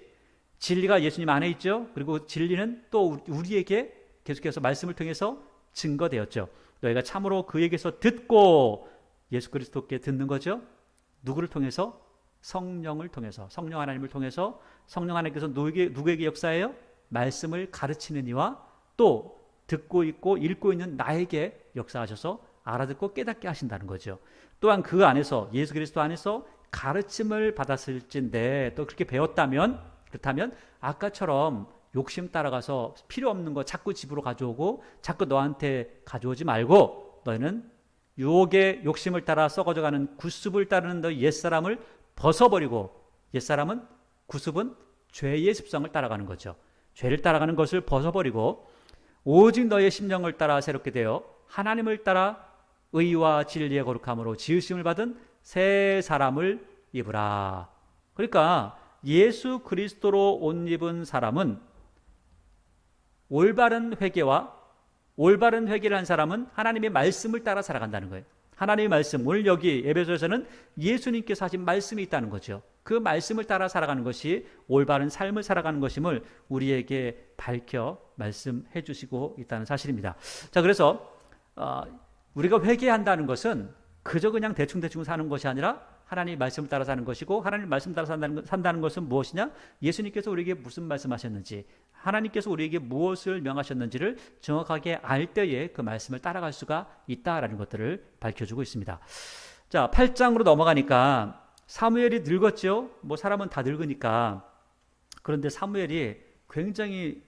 진리가 예수님 안에 있죠. 그리고 진리는 또 우리에게 계속해서 말씀을 통해서 증거되었죠. 너희가 참으로 그에게서 듣고, 예수 그리스도께 듣는 거죠. 누구를 통해서? 성령을 통해서, 성령 하나님을 통해서. 성령 하나님께서 누구에게 역사해요? 말씀을 가르치는 이와 또 듣고 있고 읽고 있는 나에게 역사하셔서 알아듣고 깨닫게 하신다는 거죠. 또한 그 안에서, 예수 그리스도 안에서 가르침을 받았을진데, 또 그렇게 배웠다면, 그렇다면 아까처럼 욕심 따라가서 필요 없는 거 자꾸 집으로 가져오고 자꾸 너한테 가져오지 말고, 너희는 유혹의 욕심을 따라 썩어져가는 구습을 따르는 너 옛사람을 벗어버리고, 옛사람은, 구습은 죄의 습성을 따라가는 거죠. 죄를 따라가는 것을 벗어버리고 오직 너의 심령을 따라 새롭게 되어 하나님을 따라 의와 진리의 거룩함으로 지으심을 받은 새 사람을 입으라. 그러니까 예수 그리스도로 옷 입은 사람은, 올바른 회개를 한 사람은 하나님의 말씀을 따라 살아간다는 거예요. 하나님의 말씀, 오늘 여기 에베소에서는 예수님께서 하신 말씀이 있다는 거죠. 그 말씀을 따라 살아가는 것이 올바른 삶을 살아가는 것임을 우리에게 밝혀 말씀해 주시고 있다는 사실입니다. 자, 그래서 우리가 회개한다는 것은 그저 그냥 대충 사는 것이 아니라 하나님의 말씀을 따라 사는 것이고, 하나님의 말씀을 따라 산다는 것은 무엇이냐? 예수님께서 우리에게 무슨 말씀하셨는지, 하나님께서 우리에게 무엇을 명하셨는지를 정확하게 알 때에 그 말씀을 따라갈 수가 있다라는 것들을 밝혀주고 있습니다. 자, 8장으로 넘어가니까 사무엘이 늙었죠. 뭐 사람은 다 늙으니까. 그런데 사무엘이 굉장히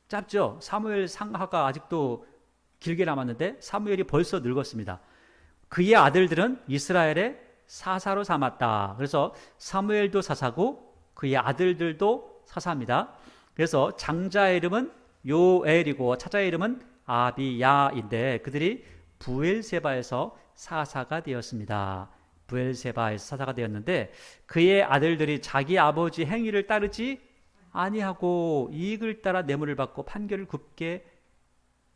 짧죠. 사무엘 상하가 아직도 길게 남았는데 사무엘이 벌써 늙었습니다. 그의 아들들은 이스라엘의 사사로 삼았다. 그래서 사무엘도 사사고 그의 아들들도 사사입니다. 그래서 장자의 이름은 요엘이고 차자의 이름은 아비야인데, 그들이 부엘세바에서 사사가 되었습니다. 부엘세바에서 사사가 되었는데, 그의 아들들이 자기 아버지 행위를 따르지 아니하고 이익을 따라 뇌물을 받고 판결을 굽게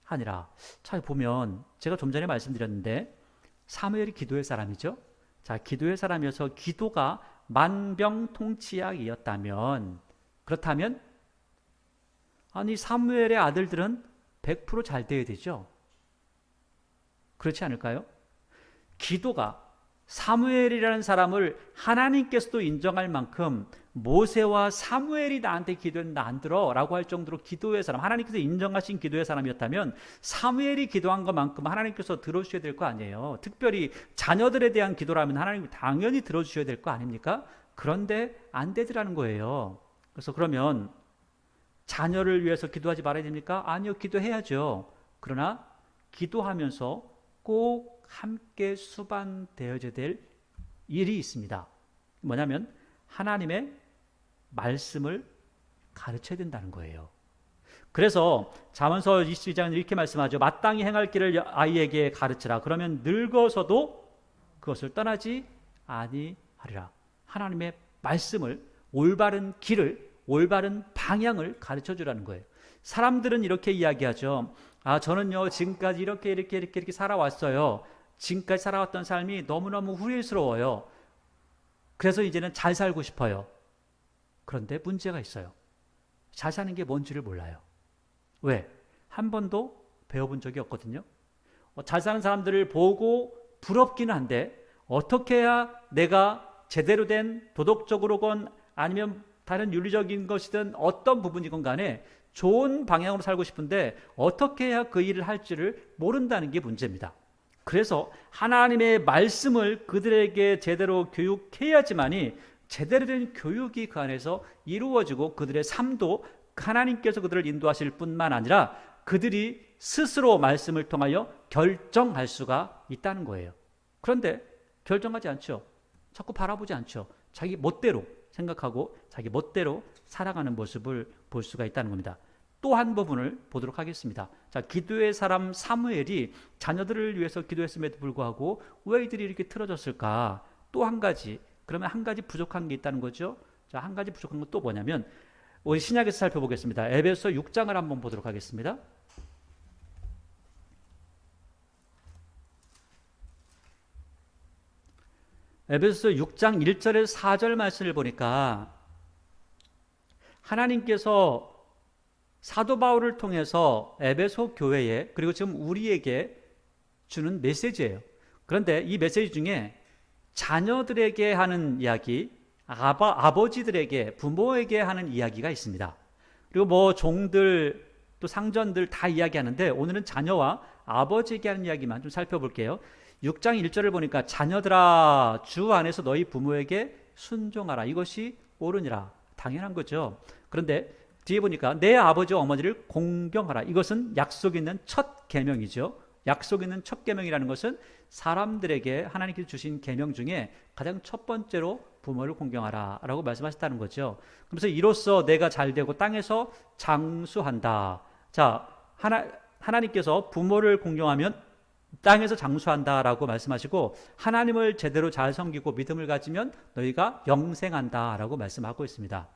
하니라. 자, 보면 제가 좀 전에 말씀드렸는데 사무엘이 기도의 사람이죠. 자, 기도의 사람이어서 기도가 만병통치약이었다면, 그렇다면 아니 사무엘의 아들들은 100% 잘 되어야 되죠. 그렇지 않을까요? 기도가, 사무엘이라는 사람을 하나님께서도 인정할 만큼 모세와 사무엘이 나한테 기도했는데 안 들어 라고 할 정도로 기도의 사람, 하나님께서 인정하신 기도의 사람이었다면 사무엘이 기도한 것만큼 하나님께서 들어주셔야 될 거 아니에요. 특별히 자녀들에 대한 기도라면 하나님이 당연히 들어주셔야 될 거 아닙니까? 그런데 안 되더라는 거예요. 그래서 그러면 자녀를 위해서 기도하지 말아야 됩니까? 아니요, 기도해야죠. 그러나 기도하면서 꼭 함께 수반되어야 될 일이 있습니다. 뭐냐면 하나님의 말씀을 가르쳐야 된다는 거예요. 그래서 잠언서 22장은 이렇게 말씀하죠. 마땅히 행할 길을 아이에게 가르치라. 그러면 늙어서도 그것을 떠나지 아니하리라. 하나님의 말씀을, 올바른 길을, 올바른 방향을 가르쳐 주라는 거예요. 사람들은 이렇게 이야기하죠. 아, 저는요 지금까지 이렇게 살아왔어요. 지금까지 살아왔던 삶이 너무너무 후회스러워요. 그래서 이제는 잘 살고 싶어요. 그런데 문제가 있어요. 잘 사는 게 뭔지를 몰라요. 왜? 한 번도 배워본 적이 없거든요. 잘 사는 사람들을 보고 부럽기는 한데 어떻게 해야 내가 제대로 된, 도덕적으로건 아니면 다른 윤리적인 것이든 어떤 부분이건 간에 좋은 방향으로 살고 싶은데 어떻게 해야 그 일을 할지를 모른다는 게 문제입니다. 그래서 하나님의 말씀을 그들에게 제대로 교육해야지만이 제대로 된 교육이 그 안에서 이루어지고 그들의 삶도 하나님께서 그들을 인도하실 뿐만 아니라 그들이 스스로 말씀을 통하여 결정할 수가 있다는 거예요. 그런데 결정하지 않죠. 자꾸 바라보지 않죠. 자기 멋대로 생각하고 자기 멋대로 살아가는 모습을 볼 수가 있다는 겁니다. 또 한 부분을 보도록 하겠습니다. 자, 기도의 사람 사무엘이 자녀들을 위해서 기도했음에도 불구하고 왜 이들이 이렇게 틀어졌을까? 또 한 가지, 그러면 한 가지 부족한 게 있다는 거죠. 자, 한 가지 부족한 건 또 뭐냐면 우리 신약에서 살펴보겠습니다. 에베소 6장을 한번 보도록 하겠습니다. 에베소 6장 1절에서 4절 말씀을 보니까 하나님께서 사도 바울을 통해서 에베소 교회에 그리고 지금 우리에게 주는 메시지예요. 그런데 이 메시지 중에 자녀들에게 하는 이야기, 아버지들에게, 부모에게 하는 이야기가 있습니다. 그리고 뭐 종들 또 상전들 다 이야기하는데 오늘은 자녀와 아버지에게 하는 이야기만 좀 살펴볼게요. 6장 1절을 보니까 자녀들아 주 안에서 너희 부모에게 순종하라. 이것이 옳으니라. 당연한 거죠. 그런데 뒤에 보니까 내 아버지와 어머니를 공경하라. 이것은 약속 있는 첫 계명이죠. 약속 있는 첫 계명이라는 것은 사람들에게 하나님께서 주신 계명 중에 가장 첫 번째로 부모를 공경하라 라고 말씀하셨다는 거죠. 그래서 이로써 내가 잘되고 땅에서 장수한다. 자, 하나님께서 부모를 공경하면 땅에서 장수한다 라고 말씀하시고 하나님을 제대로 잘 섬기고 믿음을 가지면 너희가 영생한다 라고 말씀하고 있습니다.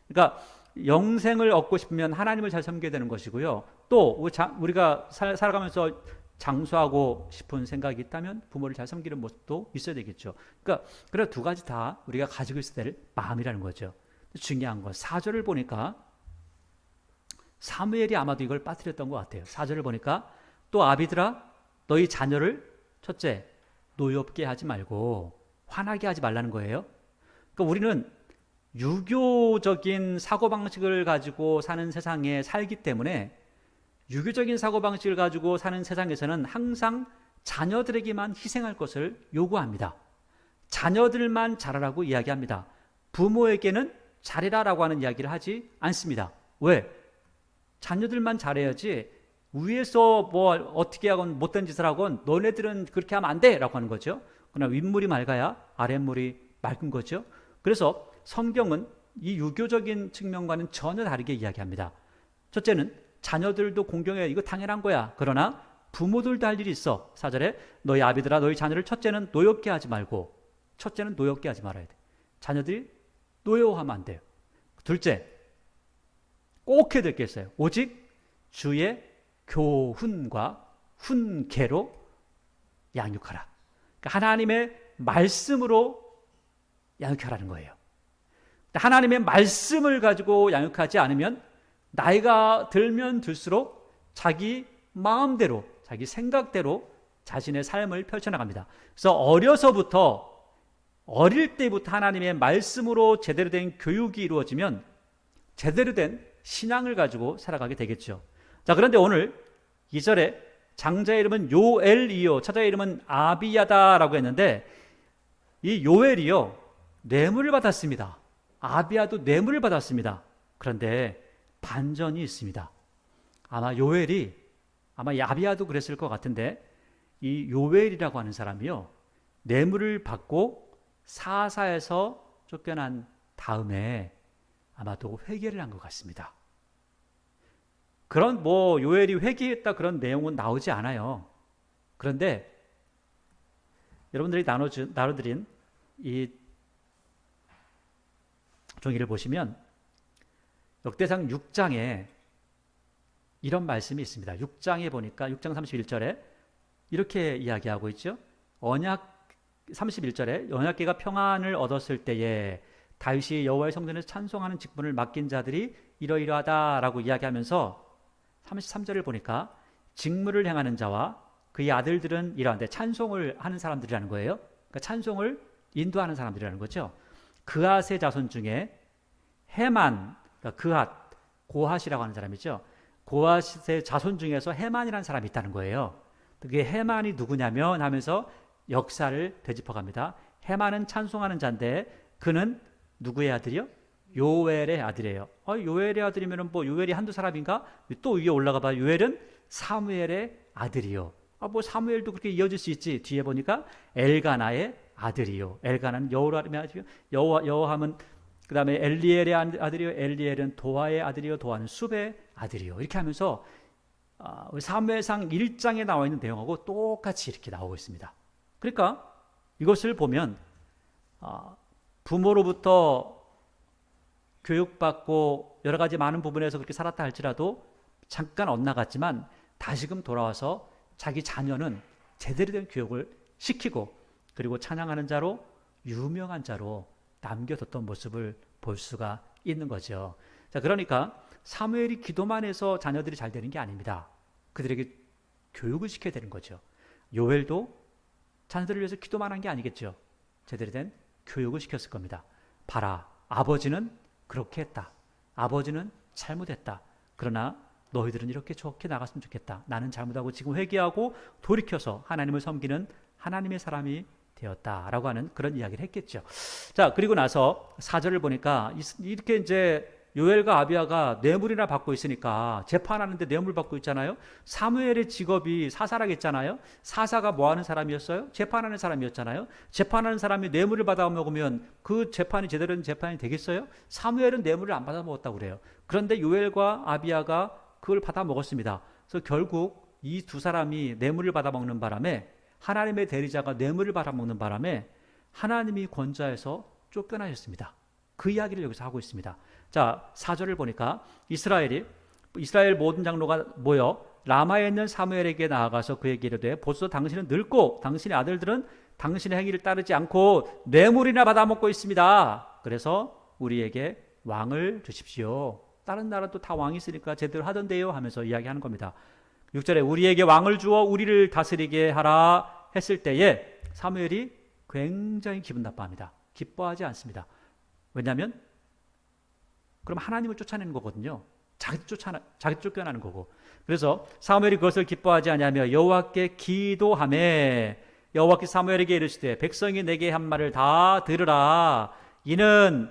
그러니까 영생을 얻고 싶으면 하나님을 잘 섬겨야 되는 것이고요. 또 우리가 살아가면서 장수하고 싶은 생각이 있다면 부모를 잘 섬기는 모습도 있어야 되겠죠. 그러니까 그래 두 가지 다 우리가 가지고 있어야 될 마음이라는 거죠. 중요한 건 4절을 보니까 사무엘이 아마도 이걸 빠뜨렸던 것 같아요. 4절을 보니까 또 아비들아 너희 자녀를 첫째 노엽게 하지 말고 화나게 하지 말라는 거예요. 그러니까 우리는 유교적인 사고방식을 가지고 사는 세상에 살기 때문에 유교적인 사고방식을 가지고 사는 세상에서는 항상 자녀들에게만 희생할 것을 요구합니다. 자녀들만 잘하라고 이야기합니다. 부모에게는 잘해라라고 하는 이야기를 하지 않습니다. 왜? 자녀들만 잘해야지 위에서 뭐 어떻게 하건 못된 짓을 하건 너네들은 그렇게 하면 안 돼 라고 하는 거죠. 그러나 윗물이 맑아야 아랫물이 맑은 거죠. 그래서 성경은 이 유교적인 측면과는 전혀 다르게 이야기합니다. 첫째는 자녀들도 공경해. 이거 당연한 거야. 그러나 부모들도 할 일이 있어. 4절에 너희 아비들아 너희 자녀를 첫째는 노엽게 하지 말고 첫째는 노엽게 하지 말아야 돼. 자녀들이 노여워하면 안 돼요. 둘째 꼭 해야 될 게 있어요. 오직 주의 교훈과 훈계로 양육하라. 그러니까 하나님의 말씀으로 양육하라는 거예요. 하나님의 말씀을 가지고 양육하지 않으면 나이가 들면 들수록 자기 마음대로 자기 생각대로 자신의 삶을 펼쳐나갑니다. 그래서 어릴 때부터 하나님의 말씀으로 제대로 된 교육이 이루어지면 제대로 된 신앙을 가지고 살아가게 되겠죠. 자, 그런데 오늘 2절에 장자의 이름은 요엘이요 처자의 이름은 아비야다라고 했는데 이 요엘이요 뇌물을 받았습니다. 아비야도 뇌물을 받았습니다. 그런데 반전이 있습니다. 아마 요엘이 아마 아비야도 그랬을 것 같은데 이 요엘이라고 하는 사람이요 뇌물을 받고 사사에서 쫓겨난 다음에 아마도 회개를 한 것 같습니다. 그런 요엘이 회개했다 그런 내용은 나오지 않아요. 그런데 여러분들이 나눠드린 이 종이를 보시면 역대상 6장에 이런 말씀이 있습니다. 6장에 보니까 6장 31절에 이렇게 이야기하고 있죠. 31절에 언약궤가 평안을 얻었을 때에 다윗이 여호와의 성전에서 찬송하는 직분을 맡긴 자들이 이러이러하다라고 이야기하면서 33절을 보니까 직무를 행하는 자와 그의 아들들은 이러한데 찬송을 하는 사람들이라는 거예요. 그러니까 찬송을 인도하는 사람들이라는 거죠. 그앗의 자손 중에 헤만, 그러니까 고핫이라고 하는 사람이죠. 고핫의 자손 중에서 헤만이라는 사람이 있다는 거예요. 그게 헤만이 누구냐면 하면서 역사를 되짚어갑니다. 헤만은 찬송하는 자인데 그는 누구의 아들이요? 요엘의 아들이에요. 요엘의 아들이면 요엘이 한두 사람인가? 또 위에 올라가 봐. 요엘은 사무엘의 아들이요. 사무엘도 그렇게 이어질 수 있지. 뒤에 보니까 엘가나의 아들이요. 엘가나는 여호람의 아들이요. 여호함은 그 다음에 엘리엘의 아들이요. 엘리엘은 도아의 아들이요. 도아는 숲의 아들이요. 이렇게 하면서 사무엘상 1장에 나와 있는 내용하고 똑같이 이렇게 나오고 있습니다. 그러니까 이것을 보면 부모로부터 교육받고 여러 가지 많은 부분에서 그렇게 살았다 할지라도 잠깐 엇나갔지만 다시금 돌아와서 자기 자녀는 제대로 된 교육을 시키고 그리고 찬양하는 자로 유명한 자로 남겨뒀던 모습을 볼 수가 있는 거죠. 자, 그러니까 사무엘이 기도만 해서 자녀들이 잘 되는 게 아닙니다. 그들에게 교육을 시켜야 되는 거죠. 요엘도 자녀들을 위해서 기도만 한 게 아니겠죠. 제대로 된 교육을 시켰을 겁니다. 봐라, 아버지는 그렇게 했다. 아버지는 잘못했다. 그러나 너희들은 이렇게 좋게 나갔으면 좋겠다. 나는 잘못하고 지금 회개하고 돌이켜서 하나님을 섬기는 하나님의 사람이 되었다라고 하는 그런 이야기를 했겠죠. 자, 그리고 나서 4절을 보니까 이렇게 이제 요엘과 아비야가 뇌물이나 받고 있으니까 재판하는데 뇌물 받고 있잖아요. 사무엘의 직업이 사사라겠잖아요. 사사가 뭐 하는 사람이었어요? 재판하는 사람이었잖아요. 재판하는 사람이 뇌물을 받아 먹으면 그 재판이 제대로 된 재판이 되겠어요? 사무엘은 뇌물을 안 받아 먹었다고 그래요. 그런데 요엘과 아비야가 그걸 받아 먹었습니다. 그래서 결국 이 두 사람이 뇌물을 받아 먹는 바람에 하나님의 대리자가 뇌물을 받아 먹는 바람에 하나님이 권좌에서 쫓겨나셨습니다. 그 이야기를 여기서 하고 있습니다. 자, 4절을 보니까 이스라엘 모든 장로가 모여 라마에 있는 사무엘에게 나아가서 그에게 이르되 보소 당신은 늙고 당신의 아들들은 당신의 행위를 따르지 않고 뇌물이나 받아먹고 있습니다. 그래서 우리에게 왕을 주십시오. 다른 나라도 다 왕이 있으니까 제대로 하던데요 하면서 이야기하는 겁니다. 6절에 우리에게 왕을 주어 우리를 다스리게 하라 했을 때에 사무엘이 굉장히 기분 나빠합니다. 기뻐하지 않습니다. 왜냐하면 그럼 하나님을 쫓아내는 거거든요. 자기 쫓겨나는 거고. 그래서 사무엘이 그것을 기뻐하지 아니하며 여호와께 기도하매 여호와께 사무엘에게 이르시되 백성이 내게 한 말을 다 들으라. 이는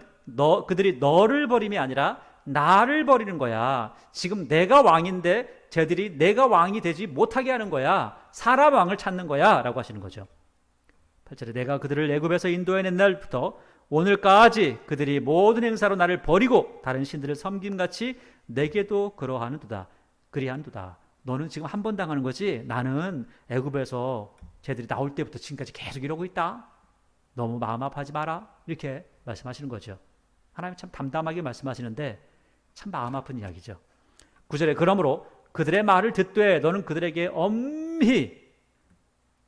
그들이 너를 버림이 아니라 나를 버리는 거야. 지금 내가 왕인데 쟤들이 내가 왕이 되지 못하게 하는 거야. 사람 왕을 찾는 거야 라고 하시는 거죠. 8절에 내가 그들을 애굽에서 인도해낸 날부터 오늘까지 그들이 모든 행사로 나를 버리고 다른 신들을 섬김같이 내게도 그리하는도다. 너는 지금 한 번 당하는 거지. 나는 애굽에서 쟤들이 나올 때부터 지금까지 계속 이러고 있다. 너무 마음 아파하지 마라. 이렇게 말씀하시는 거죠. 하나님 참 담담하게 말씀하시는데 참 마음 아픈 이야기죠. 9절에 그러므로 그들의 말을 듣되 너는 그들에게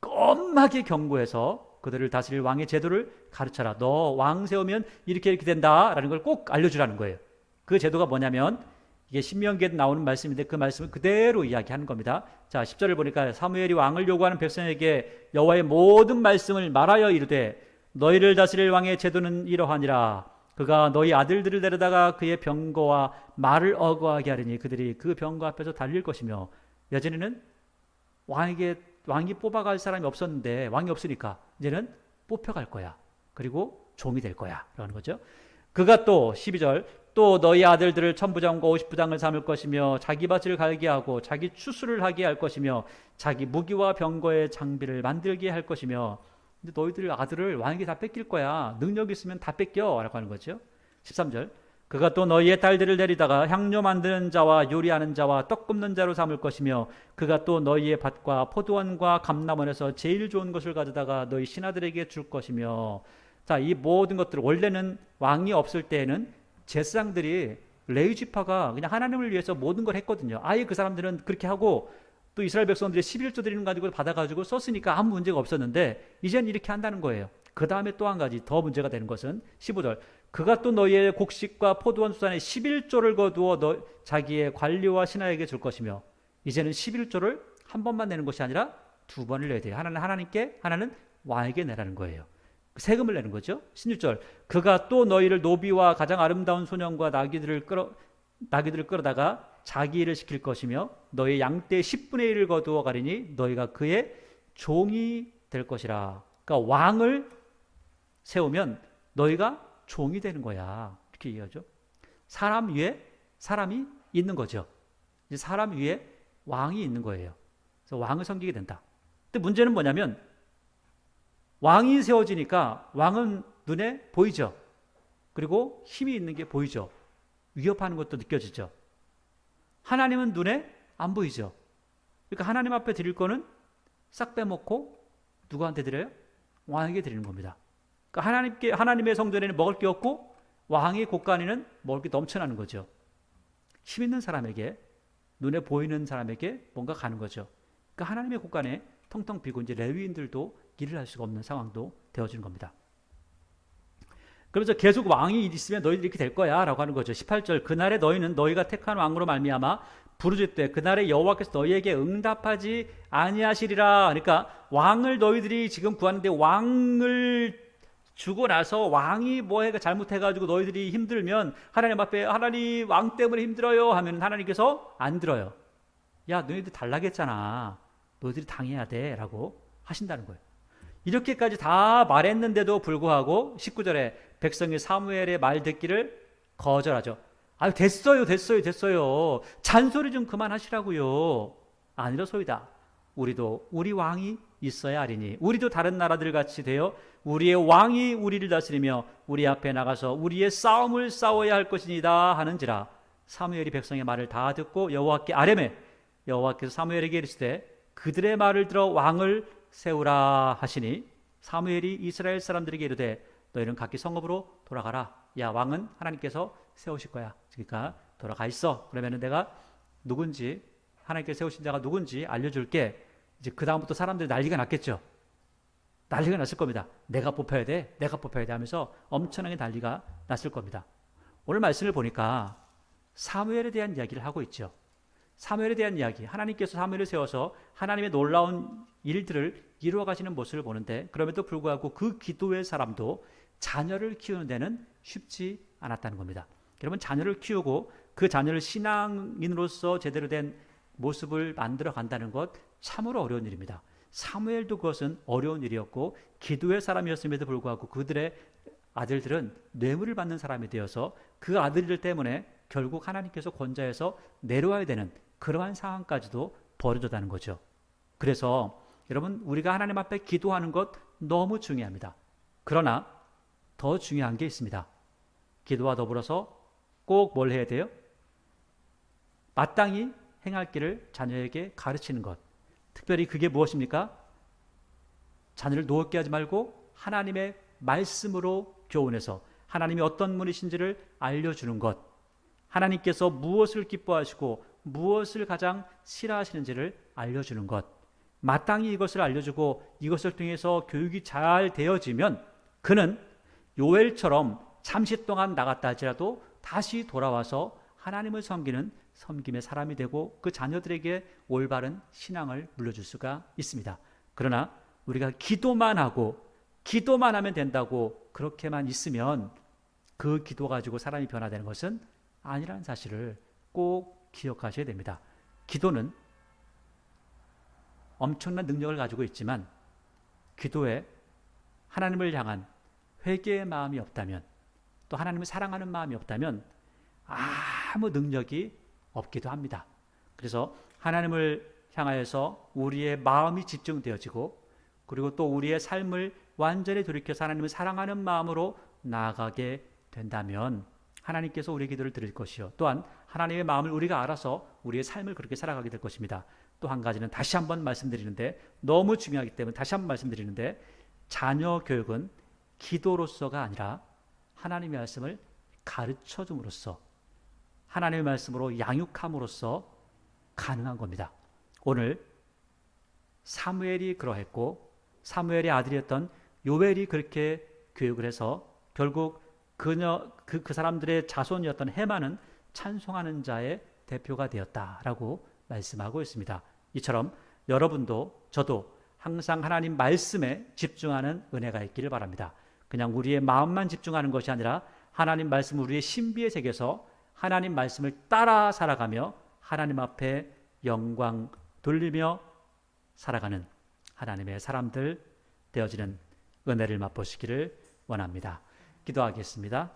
껌하게 경고해서 그들을 다스릴 왕의 제도를 가르쳐라. 너 왕 세우면 이렇게 된다라는 걸 꼭 알려주라는 거예요. 그 제도가 뭐냐면 이게 신명기에 나오는 말씀인데 그 말씀을 그대로 이야기하는 겁니다. 자, 10절을 보니까 사무엘이 왕을 요구하는 백성에게 여호와의 모든 말씀을 말하여 이르되 너희를 다스릴 왕의 제도는 이러하니라. 그가 너희 아들들을 데려다가 그의 병거와 말을 어거하게 하리니 그들이 그 병거 앞에서 달릴 것이며 여전에는 왕이 뽑아갈 사람이 없었는데 왕이 없으니까 이제는 뽑혀갈 거야. 그리고 종이 될 거야 라는 거죠. 그가 또 12절 또 너희 아들들을 천부장과 50부장을 삼을 것이며 자기 밭을 갈게 하고 자기 추수를 하게 할 것이며 자기 무기와 병거의 장비를 만들게 할 것이며 근데 너희들 아들을 왕에게 다 뺏길 거야. 능력 있으면 다 뺏겨 라고 하는 거죠. 13절 그가 또 너희의 딸들을 데리다가 향료 만드는 자와 요리하는 자와 떡 굽는 자로 삼을 것이며 그가 또 너희의 밭과 포도원과 감람원에서 제일 좋은 것을 가져다가 너희 신하들에게 줄 것이며 자, 이 모든 것들 원래는 왕이 없을 때에는 제사장들이 레위 지파가 그냥 하나님을 위해서 모든 걸 했거든요. 아예 그 사람들은 그렇게 하고 또 이스라엘 백성들이 11조 드리는 가지고 받아가지고 썼으니까 아무 문제가 없었는데 이제는 이렇게 한다는 거예요. 그 다음에 또 한 가지 더 문제가 되는 것은 15절 그가 또 너희의 곡식과 포도원 수산의 11조를 거두어 자기의 관리와 신하에게 줄 것이며 이제는 11조를 한 번만 내는 것이 아니라 두 번을 내야 돼요. 하나는 하나님께 하나는 왕에게 내라는 거예요. 세금을 내는 거죠. 16절 그가 또 너희를 노비와 가장 아름다운 소년과 나귀들을 끌어다가 자기 일을 시킬 것이며 너희 양떼 10분의 1을 거두어 가리니 너희가 그의 종이 될 것이라. 그러니까 왕을 세우면 너희가 종이 되는 거야. 이렇게 얘기하죠. 사람 위에 사람이 있는 거죠. 이제 사람 위에 왕이 있는 거예요. 그래서 왕을 섬기게 된다. 근데 문제는 뭐냐면 왕이 세워지니까 왕은 눈에 보이죠. 그리고 힘이 있는 게 보이죠. 위협하는 것도 느껴지죠. 하나님은 눈에 안 보이죠. 그러니까 하나님 앞에 드릴 거는 싹 빼먹고 누구한테 드려요? 왕에게 드리는 겁니다. 그러니까 하나님의 성전에는 먹을 게 없고 왕의 곳간에는 먹을 게 넘쳐나는 거죠. 힘 있는 사람에게, 눈에 보이는 사람에게 뭔가 가는 거죠. 그러니까 하나님의 곳간에 텅텅 비고 이제 레위인들도 일을 할 수가 없는 상황도 되어지는 겁니다. 그러면서 계속 왕이 있으면 너희들이 이렇게 될 거야 라고 하는 거죠. 18절, 그날에 너희는 너희가 택한 왕으로 말미암아 부르짖되 그날에 여호와께서 너희에게 응답하지 아니하시리라. 그러니까 왕을 너희들이 지금 구하는데 왕을 주고 나서 왕이 뭐해가 잘못해가지고 너희들이 힘들면 하나님 앞에 하나님 왕 때문에 힘들어요 하면 하나님께서 안 들어요. 야, 너희들 달라겠잖아. 너희들이 당해야 돼 라고 하신다는 거예요. 이렇게까지 다 말했는데도 불구하고 19절에 백성이 사무엘의 말 듣기를 거절하죠. 아유, 됐어요. 잔소리 좀 그만하시라고요. 아니로소이다. 우리도 우리 왕이 있어야 하리니 우리도 다른 나라들 같이 되어 우리의 왕이 우리를 다스리며 우리 앞에 나가서 우리의 싸움을 싸워야 할 것이니다 하는지라. 사무엘이 백성의 말을 다 듣고 여호와께 아뢰매 여호와께서 사무엘에게 이르시되 그들의 말을 들어 왕을 세우라 하시니 사무엘이 이스라엘 사람들에게 이르되 너희는 각기 성읍으로 돌아가라. 야, 왕은 하나님께서 세우실 거야. 그러니까 돌아가 있어. 그러면은 내가 누군지, 하나님께서 세우신 자가 누군지 알려줄게. 이제 그 다음부터 사람들이 난리가 났겠죠. 난리가 났을 겁니다. 내가 뽑혀야 돼 하면서 엄청나게 난리가 났을 겁니다. 오늘 말씀을 보니까 사무엘에 대한 이야기를 하고 있죠. 사무엘에 대한 이야기, 하나님께서 사무엘을 세워서 하나님의 놀라운 일들을 이루어 가시는 모습을 보는데, 그럼에도 불구하고 그 기도의 사람도 자녀를 키우는 데는 쉽지 않았다는 겁니다. 여러분, 자녀를 키우고 그 자녀를 신앙인으로서 제대로 된 모습을 만들어 간다는 것 참으로 어려운 일입니다. 사무엘도 그것은 어려운 일이었고 기도의 사람이었음에도 불구하고 그들의 아들들은 뇌물을 받는 사람이 되어서 그 아들들 때문에 결국 하나님께서 권자에서 내려와야 되는 그러한 상황까지도 벌어졌다는 거죠. 그래서 여러분, 우리가 하나님 앞에 기도하는 것 너무 중요합니다. 그러나 더 중요한 게 있습니다. 기도와 더불어서 꼭 뭘 해야 돼요? 마땅히 행할 길을 자녀에게 가르치는 것. 특별히 그게 무엇입니까? 자녀를 노엽게 하지 말고 하나님의 말씀으로 교훈해서 하나님이 어떤 분이신지를 알려주는 것, 하나님께서 무엇을 기뻐하시고 무엇을 가장 싫어하시는지를 알려주는 것, 마땅히 이것을 알려주고 이것을 통해서 교육이 잘 되어지면 그는 요엘처럼 잠시 동안 나갔다 할지라도 다시 돌아와서 하나님을 섬기는 섬김의 사람이 되고 그 자녀들에게 올바른 신앙을 물려줄 수가 있습니다. 그러나 우리가 기도만 하고 기도만 하면 된다고 그렇게만 있으면 그 기도 가지고 사람이 변화되는 것은 아니라는 사실을 꼭 기억하셔야 됩니다. 기도는 엄청난 능력을 가지고 있지만 기도에 하나님을 향한 회개의 마음이 없다면, 또 하나님을 사랑하는 마음이 없다면 아무 능력이 없기도 합니다. 그래서 하나님을 향하여서 우리의 마음이 집중되어지고 그리고 또 우리의 삶을 완전히 돌이켜서 하나님을 사랑하는 마음으로 나아가게 된다면 하나님께서 우리의 기도를 들을 것이요, 또한 하나님의 마음을 우리가 알아서 우리의 삶을 그렇게 살아가게 될 것입니다. 또 한 가지는 다시 한번 말씀드리는데, 너무 중요하기 때문에 다시 한번 말씀드리는데, 자녀 교육은 기도로서가 아니라 하나님의 말씀을 가르쳐줌으로써, 하나님의 말씀으로 양육함으로써 가능한 겁니다. 오늘 사무엘이 그러했고 사무엘의 아들이었던 요엘이 그렇게 교육을 해서 결국 그 사람들의 자손이었던 헤만은 찬송하는 자의 대표가 되었다라고 말씀하고 있습니다. 이처럼 여러분도 저도 항상 하나님 말씀에 집중하는 은혜가 있기를 바랍니다. 그냥 우리의 마음만 집중하는 것이 아니라 하나님 말씀을 우리의 신비에 새겨서 하나님 말씀을 따라 살아가며 하나님 앞에 영광 돌리며 살아가는 하나님의 사람들 되어지는 은혜를 맛보시기를 원합니다. 기도하겠습니다.